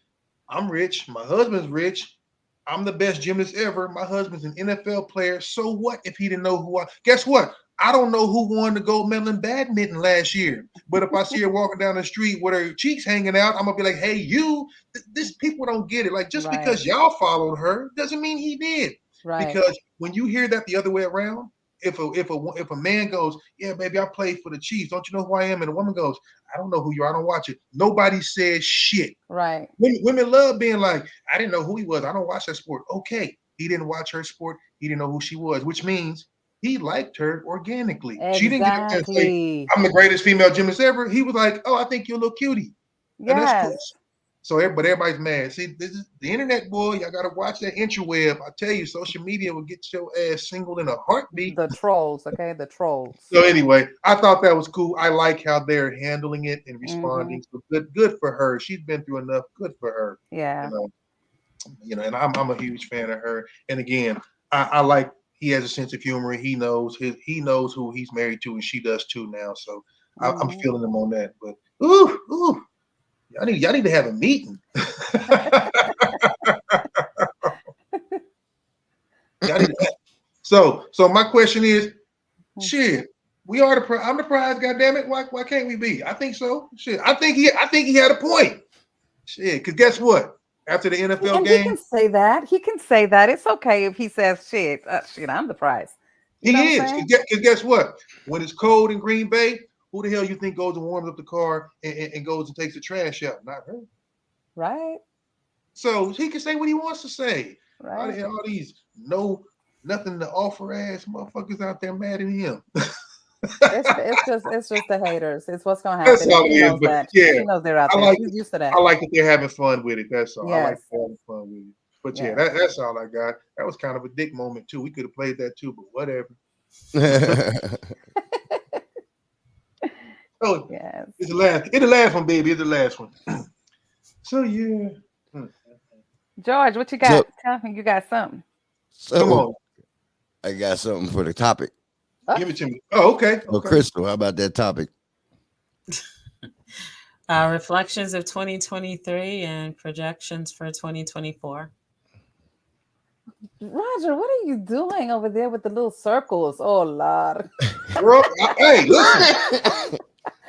I'm rich, my husband's rich, I'm the best gymnast ever, my husband's an NFL player. So what if he didn't know who I? Guess what? I don't know who won the gold medal in badminton last year. But if I see her walking down the street with her cheeks hanging out, I'm gonna be like, hey, you. This people don't get it. Like just because y'all followed her doesn't mean he did. Right. Because when you hear that the other way around, if a man goes, yeah, baby, I played for the Chiefs. Don't you know who I am? And a woman goes, I don't know who you are. I don't watch it. Nobody says shit. Right. Women love being like, I didn't know who he was. I don't watch that sport. Okay, he didn't watch her sport. He didn't know who she was, which means he liked her organically. Exactly. She didn't get up there and say, I'm the greatest female gymnast ever. He was like, oh, I think you're a little cutie. And that's cool. So, but everybody's mad. See, this is the internet, boy. Y'all got to watch that interweb. I tell you, social media will get your ass single in a heartbeat. The trolls, okay? The trolls. So anyway, I thought that was cool. I like how they're handling it and responding. So good for her. She's been through enough. Good for her. Yeah. You know, and I'm a huge fan of her. And again, I like he has a sense of humor. He knows who he's married to, and she does too now. So I'm feeling him on that. But ooh. Y'all need to have a meeting. So my question is, shit, I'm the prize, goddammit. Why can't we be? I think so. Shit. I think he had a point. Shit, because guess what? After the NFL game, he can say that. He can say that. It's okay if he says shit, I'm the prize. He is. Because guess what? When it's cold in Green Bay, who the hell you think goes and warms up the car and goes and takes the trash out? Not her. Right. So he can say what he wants to say. Right. All these nothing to offer ass motherfuckers out there mad at him. it's just the haters. It's what's gonna happen. That's all She knows that. Yeah, she knows they're out there. She's used to that. I like that they're having fun with it. That's all. Yes. I like having fun with it. But yeah, that's all I got. That was kind of a dick moment too. We could have played that too, but whatever. Oh, yes. It's the last one, baby. It's the last one. So yeah. George, what you got? Tell me you got something. Come on. I got something for the topic. Give it to me. Oh, okay. Well, Crystal, how about that topic? Reflections of 2023 and projections for 2024. Roger, what are you doing over there with the little circles? Oh, Lord. Hey, listen.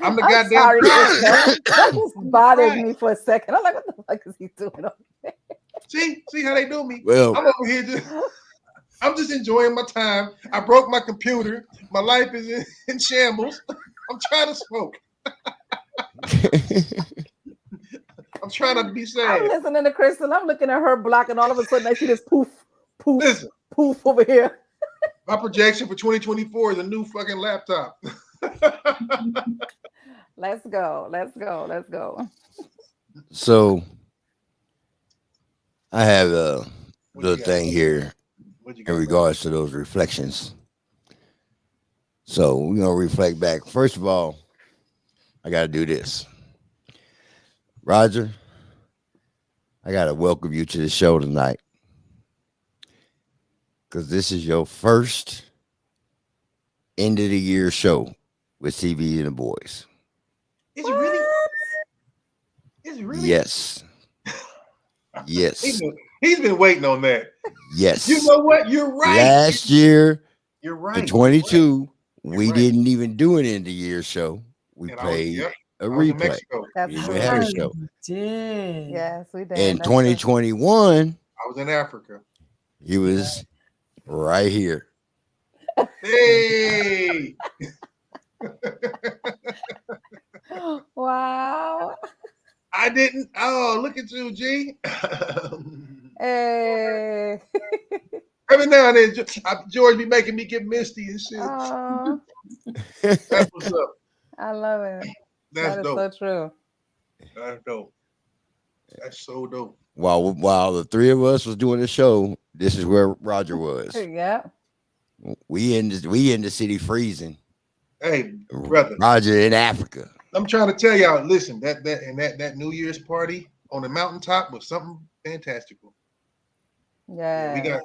I'm the I'm goddamn sorry, driver. Crystal. That just bothered Right. me for a second. I'm like, what the fuck is he doing? See how they do me. Well, I'm over here I'm just enjoying my time. I broke my computer. My life is in shambles. I'm trying to smoke. I'm trying not to be I'm sad. listening to Crystal. I'm looking at her block, and all of a sudden I see this poof, poof, Listen, poof over here. my projection for 2024 is a new fucking laptop. Let's go. Let's go. Let's go. so I have a What you little got? thing here What you in got, regards to those reflections. So we're gonna reflect back. First of all, I gotta do this. Roger, I gotta welcome you to the show tonight. Because this is your first end of the year show with CB and the boys. Is it really? Is it really? Yes. Yes. He's been waiting on that. Yes. You know what? You're right. Last year, You're right. in 22, we right. didn't even do an end of the year show. We And played I a was in replay. Mexico. That's We didn't true. even have a Oh, show. you did. Yes, we did. In That's true. 2021, I was in Africa. he was right here. Hey. Wow. I didn't. Oh, look at you, G. Hey. Every now and then, George be making me get misty and shit. Oh, That's what's up. I love it. That's That is dope. so true. That's dope. That's so dope. While the three of us was doing the show, this is where Roger was. Yeah. We in the city freezing. Hey, brother. Roger in Africa. I'm trying to tell y'all, listen, that New Year's party on the mountaintop was something fantastical. Yeah.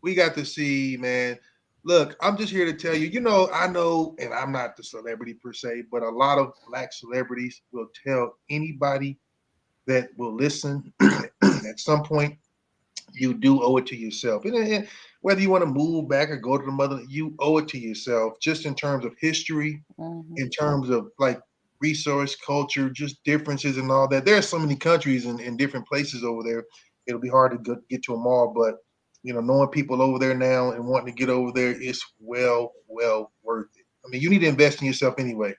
We got to see, man. Look, I'm just here to tell you, I know, and I'm not the celebrity per se, but a lot of Black celebrities will tell anybody that will listen at some point, you do owe it to yourself. And whether you want to move back or go to the mother, you owe it to yourself, just in terms of history, in terms of like resource, culture, just differences and all that. There are so many countries and different places over there. It'll be hard to get to them all, but knowing people over there now and wanting to get over there is well worth it. I mean, you need to invest in yourself anyway.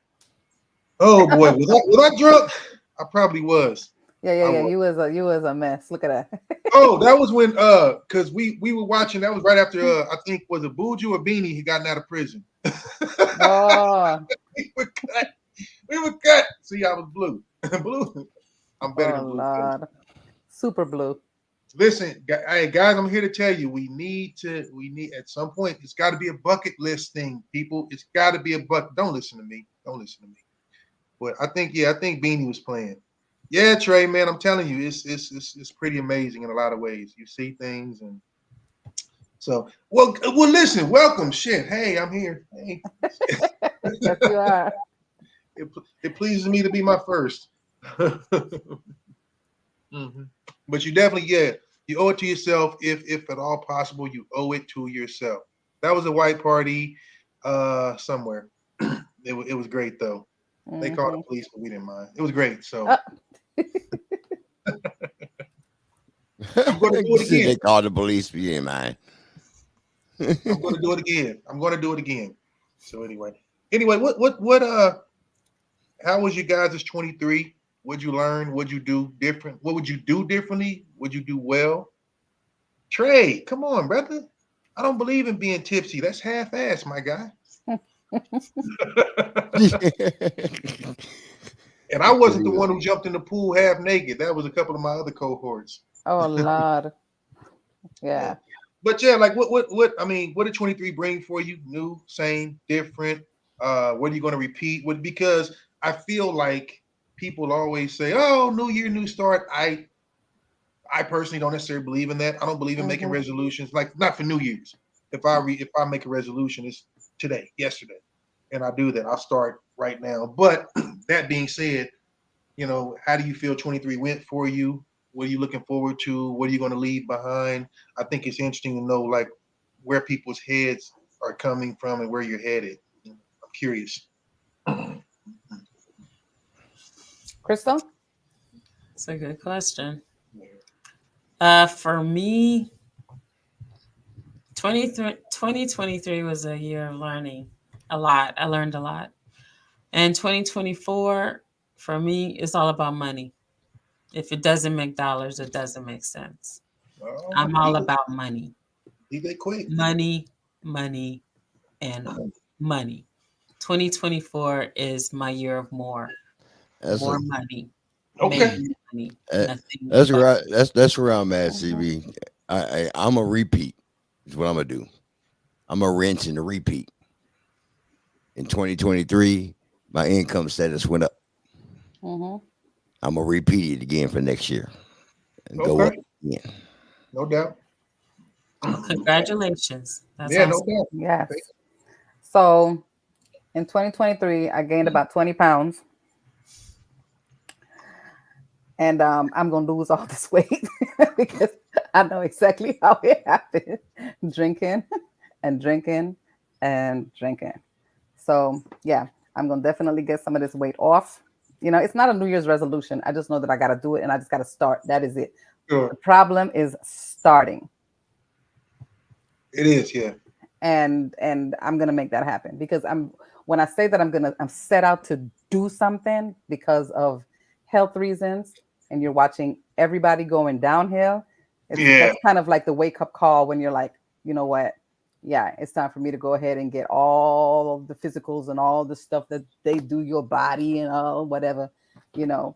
Oh boy, was I drunk? I probably was. Yeah. You was a mess. Look at that. Oh, that was when because we were watching. That was right after I think was it Buju or Beanie had gotten out of prison. Oh. We were cut. See, I was blue. Blue. I'm better than blue. Lord. Super blue. Listen, hey guys, I'm here to tell you, we need at some point, it's got to be a bucket list thing, people. It's got to be a bucket. Don't listen to me. But I think Beanie was playing. Yeah, Trey, man, I'm telling you, it's pretty amazing in a lot of ways. You see things, and so well. Listen, welcome. Shit, hey, I'm here. Hey, Yes, you are. It pleases me to be my first. But you definitely, you owe it to yourself. If at all possible, you owe it to yourself. That was a white party somewhere. It was great though. They called the police, but we didn't mind. It was great. So I'm going to do it again. They called the police, but you didn't mind. I'm going to do it again. So anyway, what how was you guys' 23? What'd you learn? What'd you do different? What would you do differently? Would you do well? Trey, come on, brother. I don't believe in being tipsy. That's half-assed, my guy. And I wasn't the one who jumped in the pool half naked. That was a couple of my other cohorts. Oh Lord. Yeah. But yeah, like what I mean, what did 23 bring for you? New, same, different? What are you going to repeat? Because I feel like people always say, "Oh, new year, new start." I personally don't necessarily believe in that. I don't believe in making resolutions, like not for New Year's. If I make a resolution, it's today, yesterday, and I do that. I'll start right now. But that being said, how do you feel 23 went for you? What are you looking forward to? What are you going to leave behind? I think it's interesting to know like where people's heads are coming from and where you're headed. I'm curious. Crystal? That's a good question. For me, 2023 was a year of learning a lot. I learned a lot. And 2024, for me, it's all about money. If it doesn't make dollars, it doesn't make sense. I'm all about money. Leave it quick. Money, money, and money. 2024 is my year of more money. Okay. Making money. Nothing That's but right. That's where I'm at, CB. I'm a repeat. Is what I'm gonna do. I'm a rinse and a repeat. In 2023, my income status went up. Mm-hmm. I'm gonna repeat it again for next year and go up again. No doubt. Congratulations. That's Yeah, awesome. no doubt. Yes. So in 2023, I gained about 20 pounds. And I'm going to lose all this weight because I know exactly how it happened. Drinking and drinking and drinking. So, yeah, I'm going to definitely get some of this weight off. You know, it's not a New Year's resolution. I just know that I got to do it and I just got to start. That is it. Sure. The problem is starting. It is, yeah. And I'm going to make that happen because when I say that I'm set out to do something because of health reasons, and you're watching everybody going downhill, that's kind of like the wake up call when you're like, you know what? Yeah, it's time for me to go ahead and get all of the physicals and all the stuff that they do your body and all whatever, you know,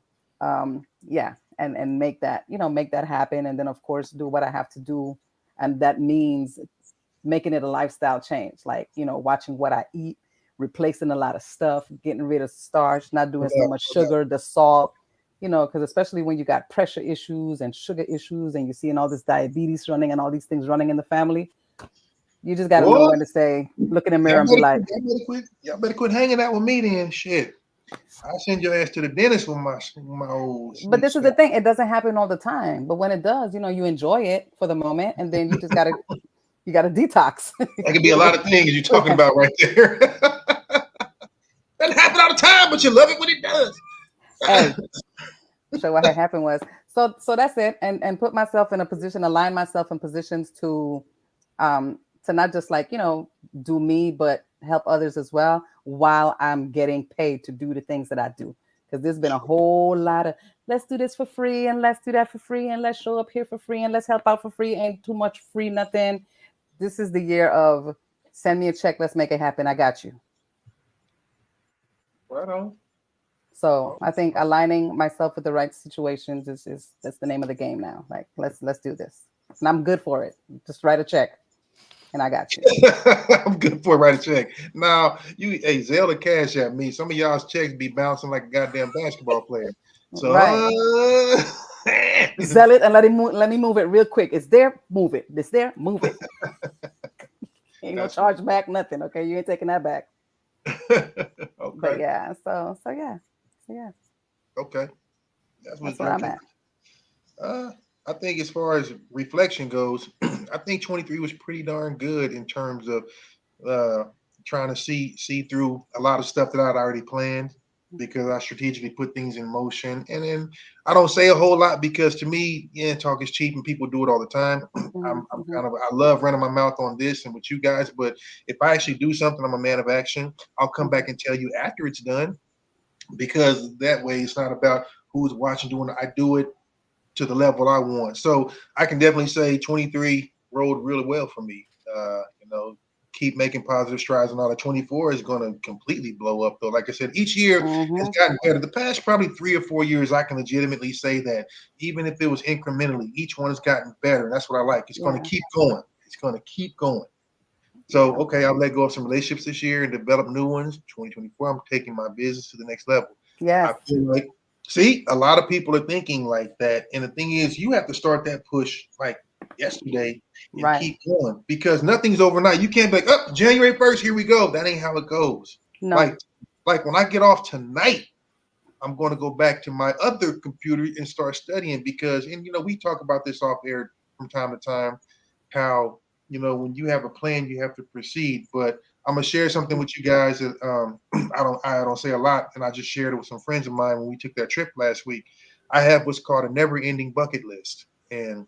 yeah, and make that, you know, make that happen. And then of course do what I have to do. And that means making it a lifestyle change, like, you know, watching what I eat, replacing a lot of stuff, getting rid of starch, not doing so much sugar, the salt, you know, because especially when you got pressure issues and sugar issues and you're seeing all this diabetes running and all these things running in the family, you just got to know when to say, look in the mirror and be like, y'all better quit hanging out with me then. Shit. I'll send your ass to the dentist with my old. But this is the thing. It doesn't happen all the time. But when it does, you know, you enjoy it for the moment. And then you just got to, you got to detox. That could be a lot of things you're talking about right there. Doesn't happen all the time, but you love it when it does. Hey, so what had happened was, so that's it. And put myself in a position, align myself in positions to not just like, you know, do me, but help others as well while I'm getting paid to do the things that I do. Because there's been a whole lot of, let's do this for free and let's do that for free and let's show up here for free and let's help out for free. Ain't too much free, nothing. This is the year of send me a check. Let's make it happen. I got you. Right on. So I think aligning myself with the right situations is that's the name of the game now. Like, let's do this. And I'm good for it. Just write a check. And I got you. I'm good for write a check. Now, Zelda cash at me. Some of y'all's checks be bouncing like a goddamn basketball player. So right. Sell it and let me move it real quick. It's there, move it. It's there, move it. Ain't no charge back, nothing. Okay, you ain't taking that back. Okay. But yeah, so yeah. Okay. That's where I'm at. I think as far as reflection goes, I think 23 was pretty darn good in terms of trying to see through a lot of stuff that I'd already planned because I strategically put things in motion. And then I don't say a whole lot because to me, talk is cheap and people do it all the time. I love running my mouth on this and with you guys, but if I actually do something, I'm a man of action. I'll come back and tell you after it's done because that way it's not about who's watching doing it. I do it to the level I want. So I can definitely say 23 rolled really well for me. Keep making positive strides and all that. 24 is going to completely blow up though. Like I said, each year has gotten better. The past probably 3 or 4 years, I can legitimately say that even if it was incrementally, each one has gotten better. And that's what I like. It's going to keep going. It's going to keep going. So, okay, I'll let go of some relationships this year and develop new ones. 2024, I'm taking my business to the next level. Yeah. I feel like, see, a lot of people are thinking like that. And the thing is, you have to start that push like yesterday and keep going because nothing's overnight. You can't be like, oh, January 1st, here we go. That ain't how it goes. No. Like when I get off tonight, I'm going to go back to my other computer and start studying because, and we talk about this off air from time to time, how, when you have a plan, you have to proceed. But I'm gonna share something with you guys that I don't say a lot, and I just shared it with some friends of mine when we took that trip last week. I have what's called a never-ending bucket list, and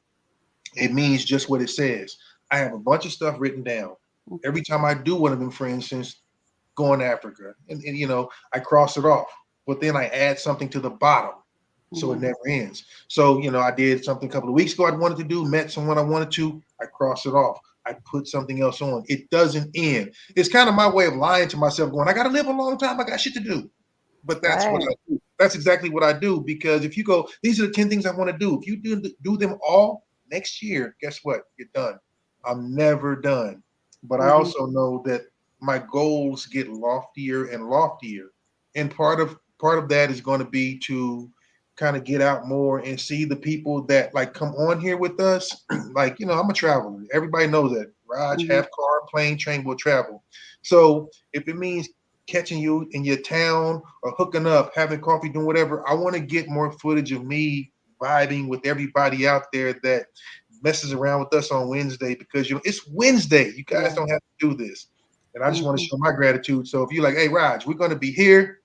it means just what it says. I have a bunch of stuff written down. Every time I do one of them, for instance, going to Africa, and I cross it off, but then I add something to the bottom, so it never ends. So I did something a couple of weeks ago I wanted to do, met someone I wanted to, I cross it off. I put something else on. It doesn't end. It's kind of my way of lying to myself, going, I got to live a long time. I got shit to do. But that's what I do. That's exactly what I do, because if you go, these are the 10 things I want to do. If you do them all next year, guess what? You're done. I'm never done. But I also know that my goals get loftier and loftier. And part of that is going to be to kind of get out more and see the people that like come on here with us. Like, I'm a traveler. Everybody knows that. Raj, have car, plane, train, will travel. So if it means catching you in your town or hooking up, having coffee, doing whatever, I want to get more footage of me vibing with everybody out there that messes around with us on Wednesday, because it's Wednesday. You guys don't have to do this. And I just want to show my gratitude. So if you're like, hey, Raj, we're going to be here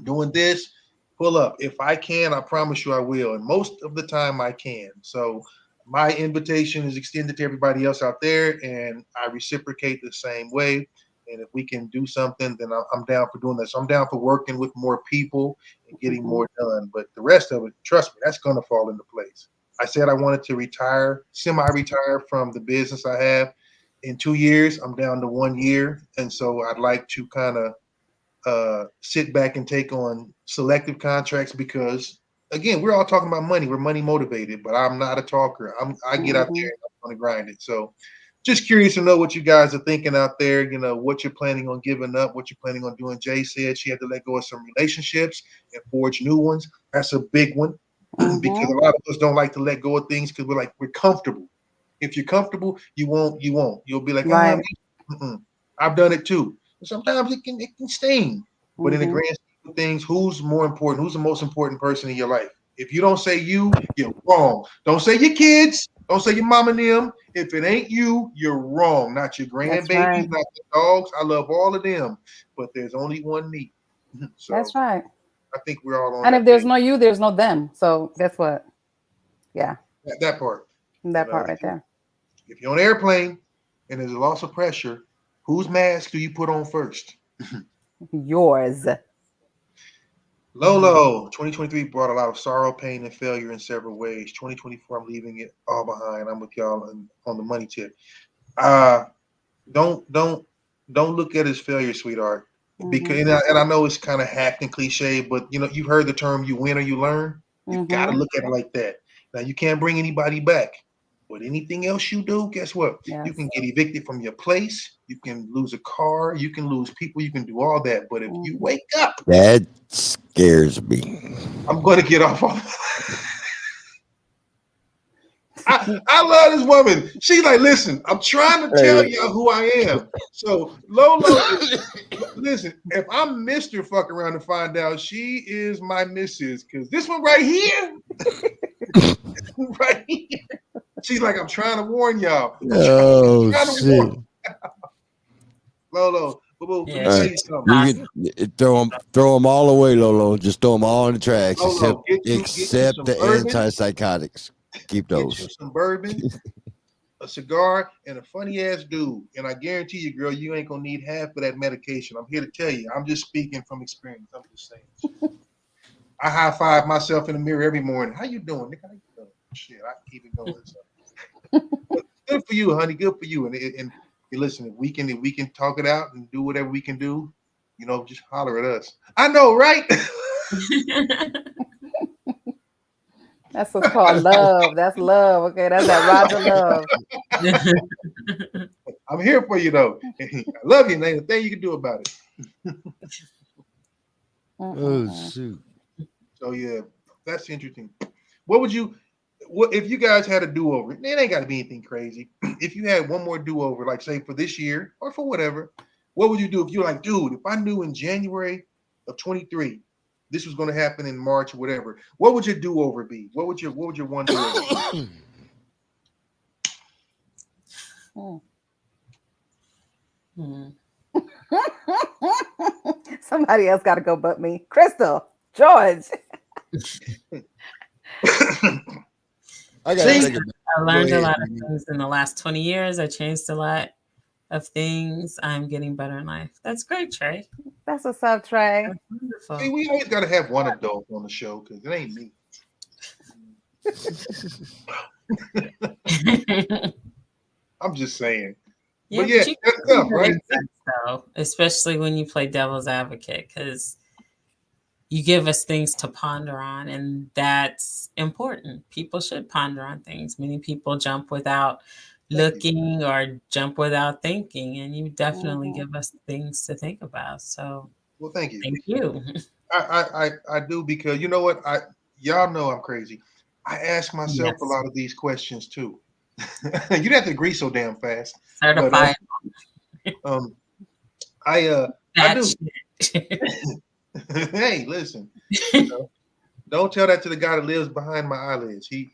doing this, pull up. If I can, I promise you I will. And most of the time I can. So my invitation is extended to everybody else out there, and I reciprocate the same way. And if we can do something, then I'm down for doing that. So I'm down for working with more people and getting more done. But the rest of it, trust me, that's going to fall into place. I said I wanted to retire, semi-retire from the business I have in 2 years. I'm down to 1 year. And so I'd like to kind of sit back and take on selective contracts, because again, we're all talking about money. We're money motivated, but I'm not a talker. I get out there and I'm going to grind it. So just curious to know what you guys are thinking out there, what you're planning on giving up, what you're planning on doing. Jay said she had to let go of some relationships and forge new ones. That's a big one, because a lot of us don't like to let go of things because we're comfortable. If you're comfortable, you won't. You'll be like, I've done it too. Sometimes it can sting, but in the grand scheme of things, who's more important? Who's the most important person in your life? If you don't say you, you're wrong. Don't say your kids. Don't say your mom and them. If it ain't you, you're wrong. Not your grandbabies, not the dogs. I love all of them, but there's only one me. So that's right. I think we're all on. And that if there's page. no you, there's no them. So guess what? Yeah. That part. That part right there. If you're on an airplane and there's a loss of pressure, whose mask do you put on first? Yours. Lolo, 2023 brought a lot of sorrow, pain, and failure in several ways. 2024, I'm leaving it all behind. I'm with y'all on the money tip. Don't look at it as failure, sweetheart. Because and I know it's kind of hacked and cliche, but you've heard the term "you win or you learn." You gotta look at it like that. Now you can't bring anybody back, but anything else you do, guess what? You can get evicted from your place. You can lose a car. You can lose people. You can do all that. But if you wake up, that scares me. I'm going to get off on. I love this woman. She's like, listen, I'm trying to tell y'all who I am. So Lolo, listen, if I'm Mr. Fuck around to find out, she is my missus, because this one right here, right here, she's like, I'm trying to warn y'all. Oh, shit. Lolo, boo-boo, let me tell you something. You can throw them all away, Lolo. Just throw them all in the trash, Lolo, except the antipsychotics. Keep those. Get you some bourbon, a cigar, and a funny ass dude. And I guarantee you, girl, you ain't gonna need half of that medication. I'm here to tell you. I'm just speaking from experience. I'm just saying. I high five myself in the mirror every morning. How you doing, Nick? How you doing? Shit, I can keep it going. So. Good for you, honey. Good for you. And listen, if we can talk it out and do whatever we can do, just holler at us. I know, right? That's what's called love. That's love. Okay, that's that Roger love. I'm here for you, though. I love you, and ain't a thing you can do about it. Oh, shoot. So, yeah, that's interesting. What if you guys had a do-over? It ain't got to be anything crazy. If you had one more do-over, like say for this year or for whatever, what would you do if you're like, dude, if I knew in January of 23 this was going to happen in March or whatever, what would your do-over be? What would your one do-over be? Somebody else got to go but me. Crystal, George. I learned a lot of things in the last 20 years. I changed a lot of things. I'm getting better in life. That's great, Trey. That's what's up, Trey. That's wonderful. See, we always got to have one adult on the show because it ain't me. I'm just saying. Yeah, but yeah, you that's tough, right? Though, especially when you play devil's advocate, because you give us things to ponder on, and that's important. People should ponder on things. Many people jump without looking or jump without thinking, and you definitely give us things to think about. So, well, thank you. Thank you. I do, because you know what? Y'all know I'm crazy. I ask myself a lot of these questions too. You didn't have to agree so damn fast. Certified. But, I do. Hey, listen. You know, don't tell that to the guy that lives behind my eyelids. He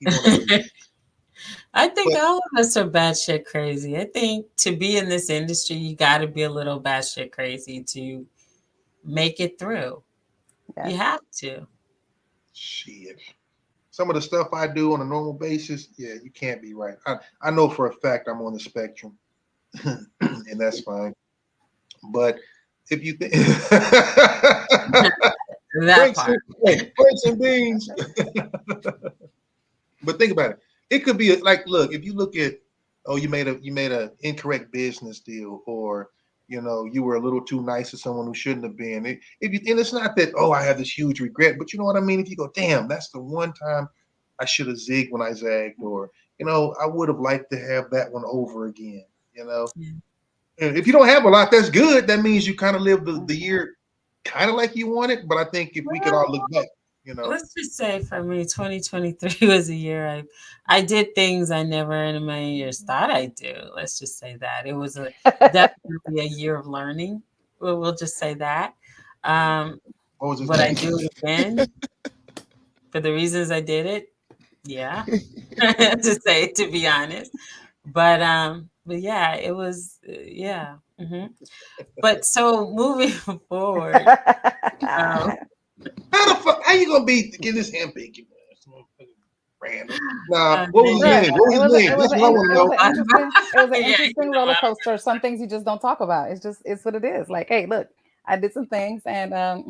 I think all of us are batshit crazy. I think to be in this industry, you got to be a little batshit crazy to make it through. Yeah. You have to. Shit. Some of the stuff I do on a normal basis, yeah, you can't be right. I know for a fact I'm on the spectrum, and that's fine. But if you think Franks and beans, but think about it. It could be like, look, if you look at, oh, you made a incorrect business deal, or you know, you were a little too nice to someone who shouldn't have been. And it's not that, oh, I have this huge regret, but you know what I mean? If you go, damn, that's the one time I should have zigged when I zagged, or, you know, I would have liked to have that one over again, you know? And if you don't have a lot, that's good. That means you kind of lived the year kind of like you wanted. But I think if we could all look back, you know. Let's just say for me, 2023 was a year I did things I never in a million years thought I'd do. Let's just say that. It was definitely a year of learning. We'll just say that. Would I do it again for the reasons I did it? Yeah. to be honest. But yeah, it was yeah. Mm-hmm. But so moving forward. How you gonna be get this hand big? Random. Nah, what was his name? What was his name? That's what I want to know. It was an interesting roller coaster. Some things you just don't talk about. It's what it is. Like, hey, look, I did some things, and no.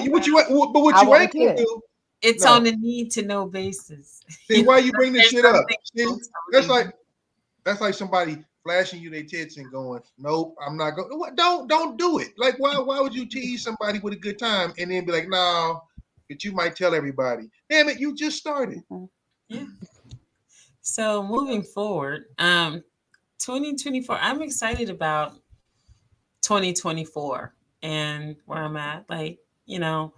What you ain't gonna do? It's on a need to know basis. See, why you bring this shit up? See, that's like somebody flashing you their tits and going, nope, I'm not going. What? Don't do it. Like, why would you tease somebody with a good time and then be like, no, but you might tell everybody. Damn it, you just started. Yeah. So moving forward, 2024, I'm excited about 2024 and where I'm at. Like, you know,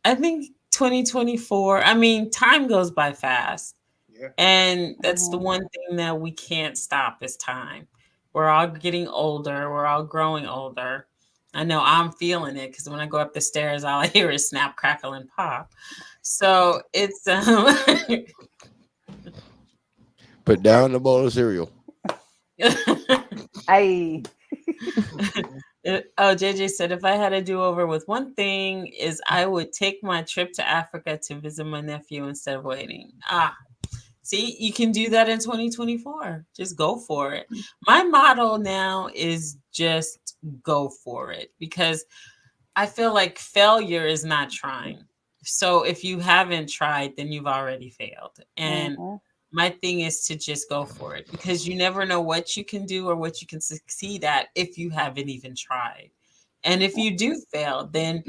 I think 2024, I mean, time goes by fast. Yeah. And that's the one thing that we can't stop is time. We're all getting older. We're all growing older. I know I'm feeling it because when I go up the stairs, all I hear is snap, crackle, and pop. So it's put down the bowl of cereal. JJ said, if I had a do-over with one thing is I would take my trip to Africa to visit my nephew instead of waiting. See, you can do that in 2024. Just go for it. My motto now is just go for it, because I feel like failure is not trying. So if you haven't tried, then you've already failed. And my thing is to just go for it, because you never know what you can do or what you can succeed at if you haven't even tried. And if you do fail, then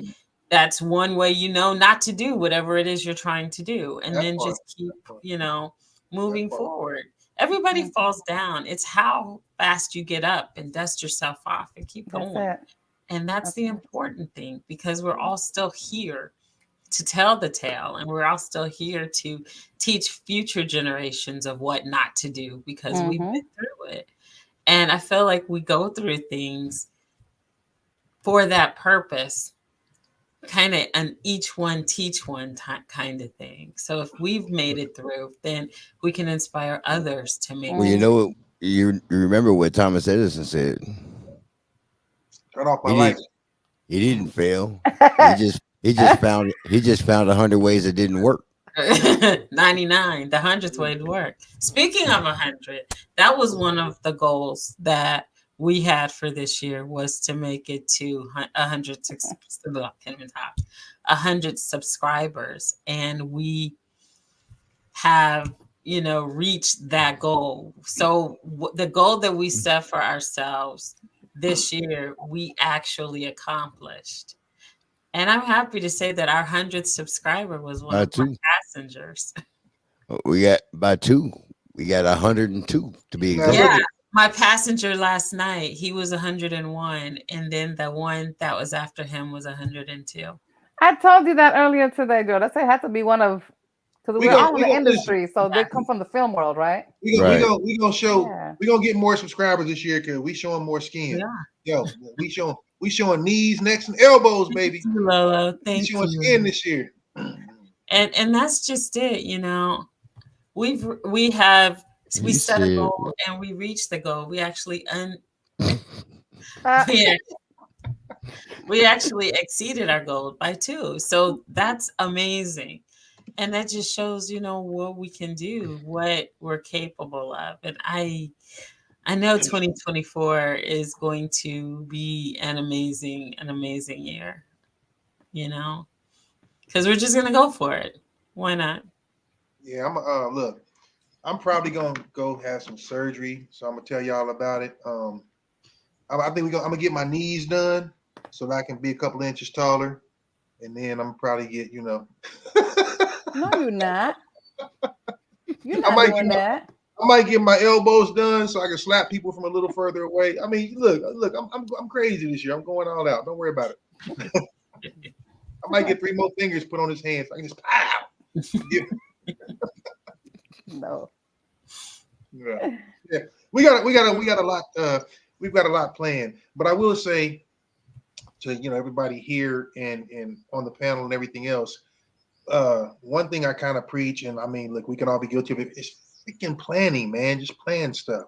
that's one way you know not to do whatever it is you're trying to do. And then just keep, you know, moving forward. Everybody falls down. It's how fast you get up and dust yourself off and keep going. And that's the important thing, because we're all still here to tell the tale, and we're all still here to teach future generations of what not to do, because we've been through it. And I feel like we go through things for that purpose, kind of an each one teach one kind of thing. So if we've made it through, then we can inspire others to make Well, you know, you remember what Thomas Edison said. Turn off my He lights. didn't. He didn't fail. He just found 100 ways it didn't work. 99, the 100th way to work. Speaking of 100, that was one of the goals that we had for this year, was to make it to 100 subscribers, and we have reached that goal. So the goal that we set for ourselves this year, we actually accomplished. And I'm happy to say that our 100th subscriber was one By of my two. passengers. We got by two. We got 102 to be Now, exact. look Yeah, at my passenger last night, he was 101, and then the one that was after him was 102. I told you that earlier today, Joe. I said it had to be one of, because we we're gonna all in we the gonna listen. industry, so they come from the film world, right? Right. We gonna show Yeah. we gonna get more subscribers this year because we showing more skin. Yeah. Yo, we showing knees, necks, and elbows, baby. Thank you, Lolo. We Thank showing you. skin this year. And that's just it, we He set a said, goal and we reached the goal. We actually we actually exceeded our goal by 2. So that's amazing. And that just shows, what we can do, what we're capable of. And I know 2024 is going to be an amazing year, because we're just going to go for it. Why not? Yeah, look. I'm probably gonna go have some surgery, so I'm gonna tell y'all about it. I think I'm gonna get my knees done so that I can be a couple of inches taller, and then I'm probably get No, you're not. You're I not might doing that. I might get my elbows done so I can slap people from a little further away. I mean, look, I'm crazy this year. I'm going all out. Don't worry about it. I might get 3 more fingers put on his hands. I can just pow. No. Yeah. We got a lot. We've got a lot planned. But I will say to everybody here and on the panel and everything else, one thing I kind of preach, and I mean, look, we can all be guilty of it. It's freaking planning, man. Just plan stuff.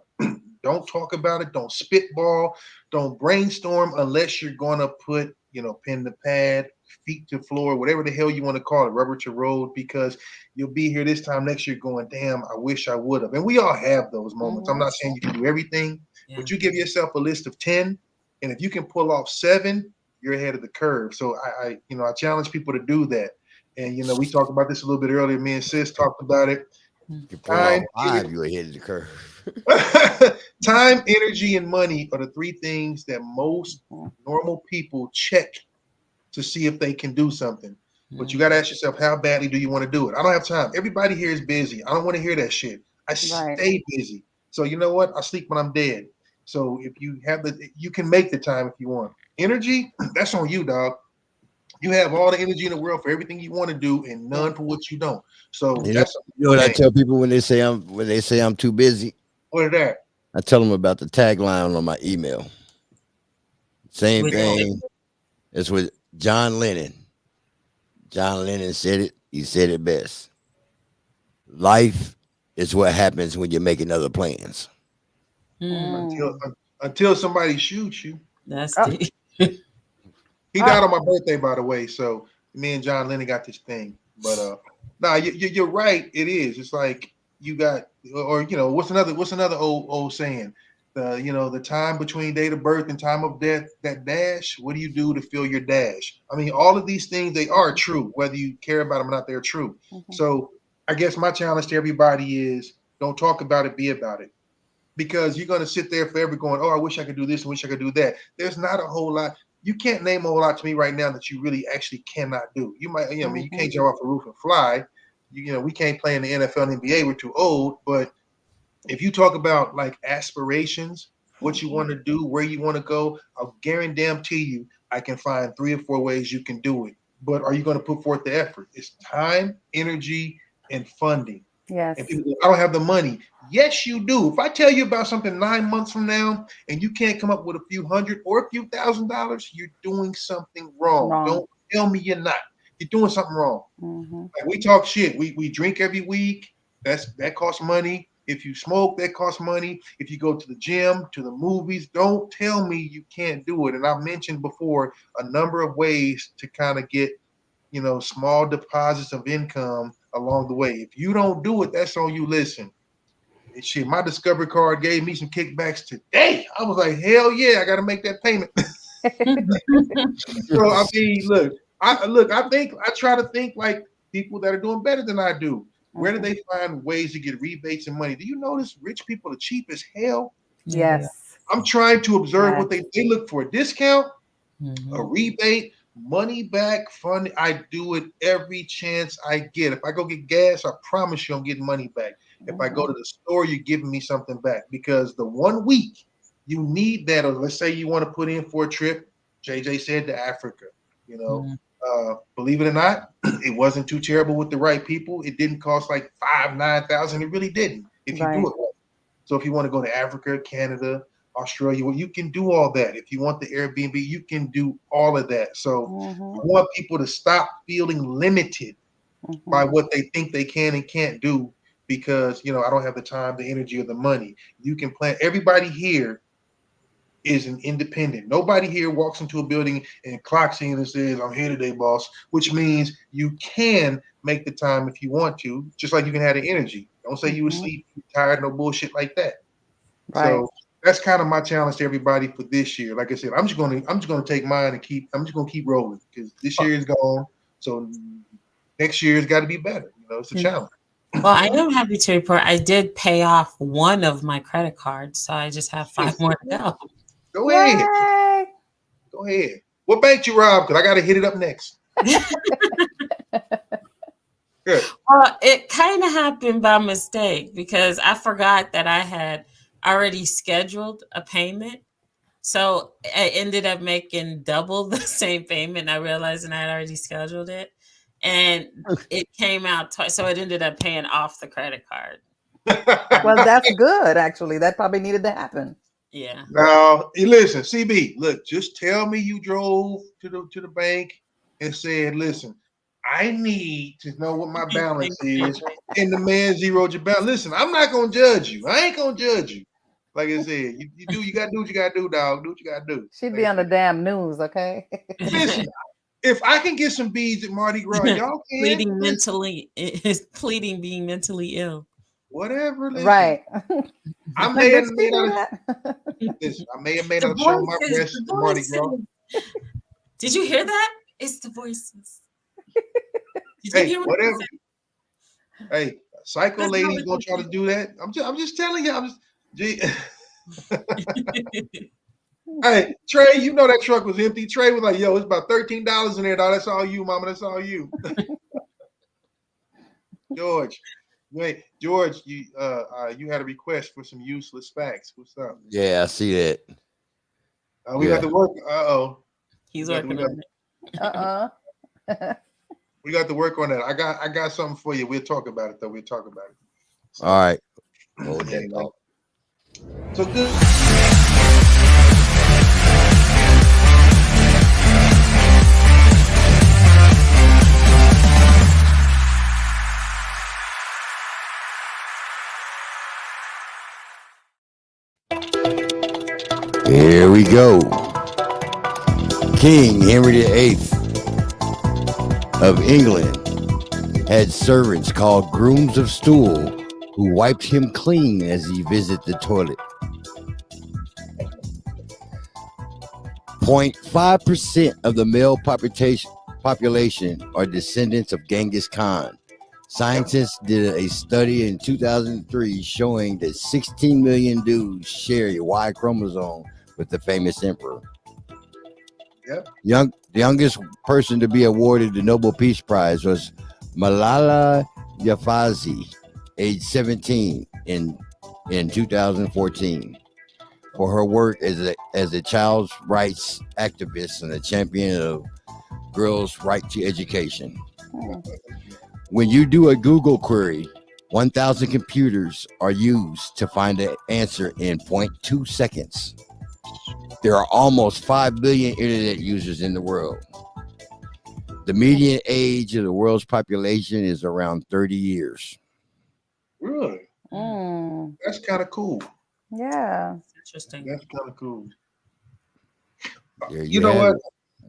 Don't talk about it. Don't spitball. Don't brainstorm unless you're gonna put pen to pad, feet to floor, whatever the hell you want to call it, rubber to road, because you'll be here this time next year going, damn, I wish I would have. And we all have those moments. I'm not saying you can do everything, but you give yourself a list of 10, and if you can pull off 7, you're ahead of the curve. So I challenge people to do that. And we talked about this a little bit earlier. Me and Sis talked about it. you pull off 5, you're ahead of the curve. Time, energy, and money are the 3 things that most normal people check to see if they can do something. But you got to ask yourself, how badly do you want to do it? I don't have time. Everybody here is busy. I don't want to hear that shit. I stay busy. So you know what? I sleep when I'm dead. So if you have you can make the time if you want. Energy, that's on you, dog. You have all the energy in the world for everything you want to do, and none for what you don't. So that's what I tell people when they say I'm too busy. What is that? I tell them about the tagline on my email. Same thing. It's with John Lennon. John Lennon said it. He said it best. Life is what happens when you're making other plans. Until somebody shoots you. That's deep. He died on my birthday, by the way. So me and John Lennon got this thing. But you're right. It is. It's like you got, or what's another old saying? The time between date of birth and time of death, that dash. What do you do to fill your dash? I mean, all of these things, they are true, whether you care about them or not. They're true. So I guess my challenge to everybody is don't talk about it, be about it. Because you're going to sit there forever going, oh, I wish I could do this, I wish I could do that. There's not a whole lot. You can't name a whole lot to me right now that you really actually cannot do. You might, I mean, you can't jump off a roof and fly. We can't play in the NFL and NBA. We're too old. But if you talk about like aspirations, what you want to do, where you want to go, I'll guarantee you, I can find 3 or 4 ways you can do it. But are you going to put forth the effort? It's time, energy, and funding. Yes. And people go, I don't have the money. Yes, you do. If I tell you about something 9 months from now and you can't come up with a few $100 or a few $1,000s, you're doing something wrong. Don't tell me you're not. You're doing something wrong. Like we talk shit. We drink every week. That costs money. If you smoke, that costs money. If you go to the gym, to the movies, don't tell me you can't do it. And I've mentioned before a number of ways to kind of get, small deposits of income along the way. If you don't do it, that's on you. Listen, shit, my Discovery card gave me some kickbacks today. I was like, hell yeah, I got to make that payment. So I mean, I try to think like people that are doing better than I do. Where do they find ways to get rebates and money? Do you notice rich people are cheap as hell? Yes. I'm trying to observe what they look for. A discount, a rebate, money back, fund. I do it every chance I get. If I go get gas, I promise you I'm getting money back. If I go to the store, you're giving me something back, because the 1 week you need that, or let's say you want to put in for a trip. JJ said to Africa, believe it or not, it wasn't too terrible with the right people. It didn't cost like $9,000. It really didn't if you do it right. So if you want to go to Africa, Canada, Australia, well, you can do all that. If you want the Airbnb, you can do all of that. So I want people to stop feeling limited by what they think they can and can't do, because, I don't have the time, the energy, or the money. You can plan. Everybody here is an independent. Nobody here walks into a building and clocks in and says, I'm here today, boss, which means you can make the time if you want to, just like you can have the energy. Don't say you were asleep, you're tired, no bullshit like that. Right. So that's kind of my challenge to everybody for this year. Like I said, I'm just gonna take mine and I'm just gonna keep rolling, because this year is gone. So next year has got to be better. It's a challenge. Well, I am happy to report I did pay off one of my credit cards, so I just have 5 more to go. Go ahead. Go ahead. What bank you robbed? Because I got to hit it up next. Good. Well, it kind of happened by mistake, because I forgot that I had already scheduled a payment. So I ended up making double the same payment. I realized and I had already scheduled it. And it came out twice. So it ended up paying off the credit card. Well, that's good, actually. That probably needed to happen. Yeah. Now, listen, CB, look, just tell me you drove to the bank and said, listen, I need to know what my balance is. And the man zeroed your balance. Listen, I'm not going to judge you. I ain't going to judge you. Like I said, you got to do what you got to do, dog. Do what you got to do. She'd be on the damn news, okay? Listen, if I can get some beads at Mardi Gras, y'all can. Pleading being mentally ill. Whatever. Listen. Right. I may have made out of show my breast at Mardi Gras. Did you hear that? It's the voices. Hey, whatever. Hey, psycho ladies gonna try to do that. I'm just telling you. Hey, Trey, you know that truck was empty. Trey was like, yo, it's about $13 in there, dog. That's all you, mama. That's all you. George, you had a request for some useless facts. What's up? Yeah, I see that. We got to work. He's working on it. We got to work on that. I got something for you. We'll talk about it, though. We'll talk about it. So, all right. Hold that thought. So good. Here we go. King Henry VIII of England had servants called grooms of stool who wiped him clean as he visited the toilet. 0.5% of the male population are descendants of Genghis Khan. Scientists did a study in 2003 showing that 16 million dudes share a Y chromosome with the famous emperor. Yep. The youngest person to be awarded the Nobel Peace Prize was Malala Yousafzai, age 17 in 2014, for her work as a child's rights activist and a champion of girls' right to education. When you do a Google query, 1,000 computers are used to find the answer in 0.2 seconds. There are almost 5 billion internet users in the world. The median age of the world's population is around 30 years. Really? That's kind of cool. Yeah. Interesting. That's kind of cool. There You know what?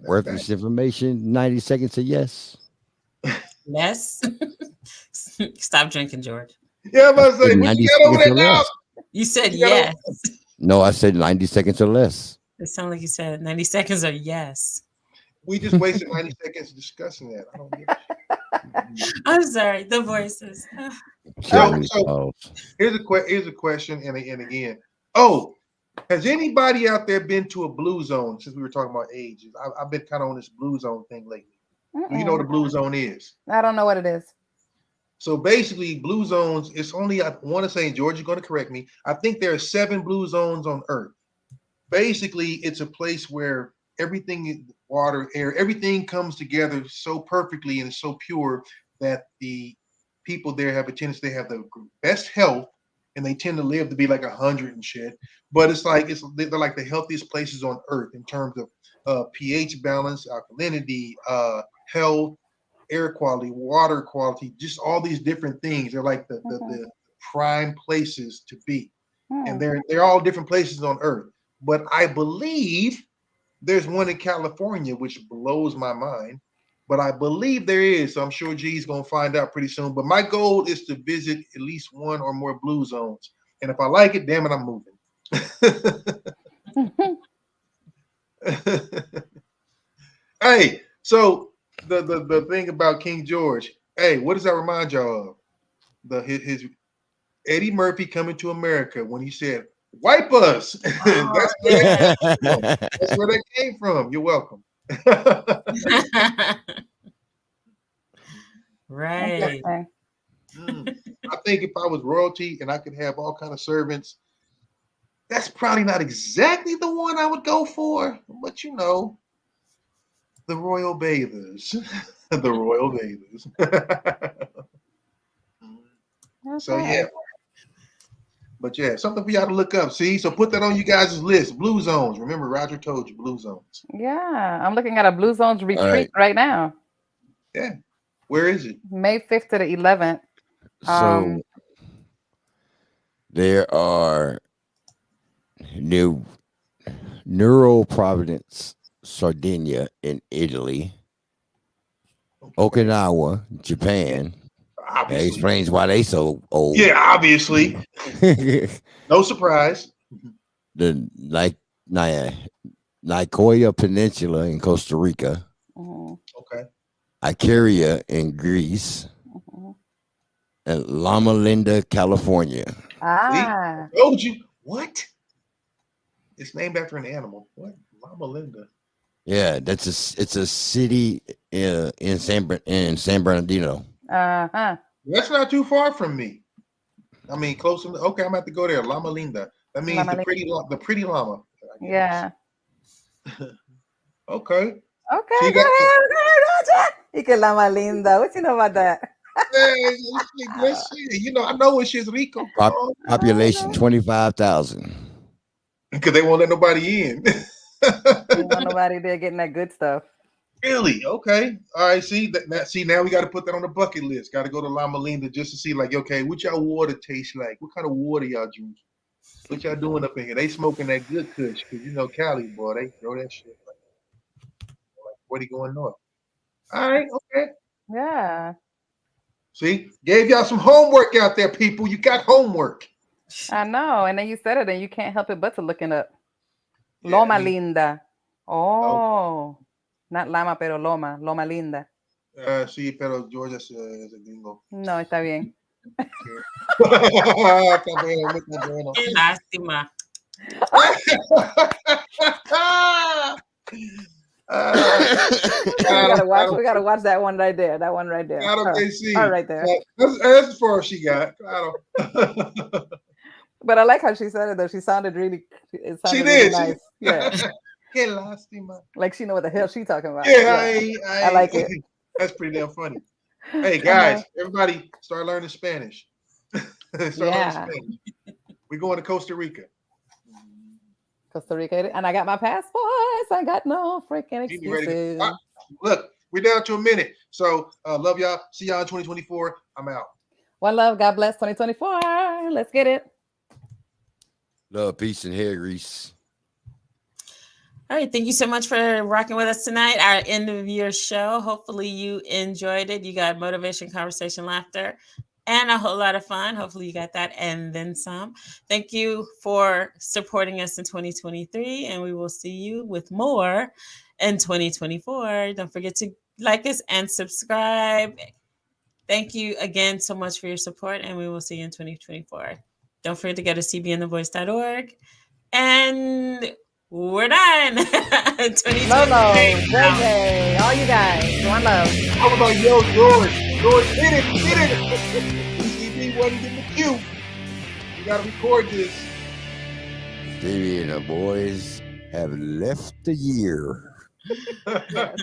Worthless information. 90 seconds to yes. Yes. Stop drinking, George. Yeah, I'm about to say, what 90 you got over seconds there or now? less. You said You got over- yes. No, I said 90 seconds or less. It sounded like you said 90 seconds or yes. We just wasted 90 seconds discussing that. I don't give a shit. I'm sorry. The voices. So here's a question, and again, has anybody out there been to a blue zone? Since we were talking about ages, I've been kind of on this blue zone thing lately. You know what a blue zone is? I don't know what it is. So basically, blue zones. It's only, I want to say, George, you're going to correct me. I think there are 7 blue zones on Earth. Basically, it's a place where everything, water, air, everything comes together so perfectly and so pure that the people there have a tendency, they have the best health, and they tend to live to be like 100 and shit. But it's like they're like the healthiest places on Earth in terms of pH balance, alkalinity, health, air quality, water quality, just all these different things. They're like the prime places to be, and they're all different places on Earth. But I believe there's one in California, which blows my mind. But I believe there is. So I'm sure G's going to find out pretty soon. But my goal is to visit at least one or more blue zones. And if I like it, damn it, I'm moving. Hey, so the thing about King George, hey, what does that remind y'all of? His Eddie Murphy Coming to America when he said, "Wipe us." That's where that came from. You're welcome. Right. I think if I was royalty and I could have all kind of servants, that's probably not exactly the one I would go for, but you know, the royal bathers, the royal bathers. So yeah. But yeah, something for y'all to look up. See, so put that on you guys' list. Blue zones. Remember, Roger told you blue zones. Yeah, I'm looking at a Blue Zones retreat right now. Yeah, where is it? May 5th to the 11th. So there are Neuro Providence, Sardinia in Italy, Okinawa, Japan. That explains why they so old. Yeah, obviously. No surprise. The Nicoya Peninsula in Costa Rica. Okay. Icaria in Greece. And Loma Linda, California. Ah. See? Told you. What? It's named after an animal. What? Loma Linda. Yeah, it's a city in San Bernardino. Uh-huh. That's not too far from me. I mean, close enough. Okay, I'm about to go there. Loma Linda. That means Loma the pretty llama. Yeah. Okay. Okay, So you go got ahead. Y que la más linda. What you know about that? let's see. You know, I know it's just Rico. Population 25,000. Because they won't let nobody in. Ain't want nobody there getting that good stuff. Really? Okay. All right. See now we got to put that on the bucket list. Got to go to Loma Linda just to see, like, okay, what y'all water tastes like? What kind of water y'all drink? What y'all doing up in here? They smoking that good kush because you know Cali, boy, they throw that shit like what are you going north? All right. Okay. Yeah. See, gave y'all some homework out there, people. You got homework. I know. And then you said it and you can't help it but to looking up. Loma Linda. Oh. Not Lama, pero Loma. Loma Linda. Sí, pero Georgia es gringo. No, está bien. Qué lástima. We gotta watch that one right there. That one right there. All right there. That's as far as she got. But I like how she said it though. She sounded really. It sounded really nice. Yeah. Qué lástima. Like she know what the hell she talking about. Yeah, I like it. That's pretty damn funny. Hey guys, everybody, start learning Spanish. Learning Spanish. We're going to Costa Rica. Costa Rica, and I got my passports. I got no freaking excuses. Look, we're down to a minute. So love y'all. See y'all in 2024. I'm out. One love. God bless 2024. Let's get it. Love, peace, and hair grease. All right. Thank you so much for rocking with us tonight. Our end of year show. Hopefully you enjoyed it. You got motivation, conversation, laughter, and a whole lot of fun. Hopefully you got that and then some. Thank you for supporting us in 2023, and we will see you with more in 2024. Don't forget to like us and subscribe. Thank you again so much for your support, and we will see you in 2024. Don't forget to go to cbnthevoice.org. And we're done. Lolo, JJ, all you guys. One love. How about yo, George? George, hit it. ECB wasn't getting the cue. We got to record this. Stevie and the boys have left the year.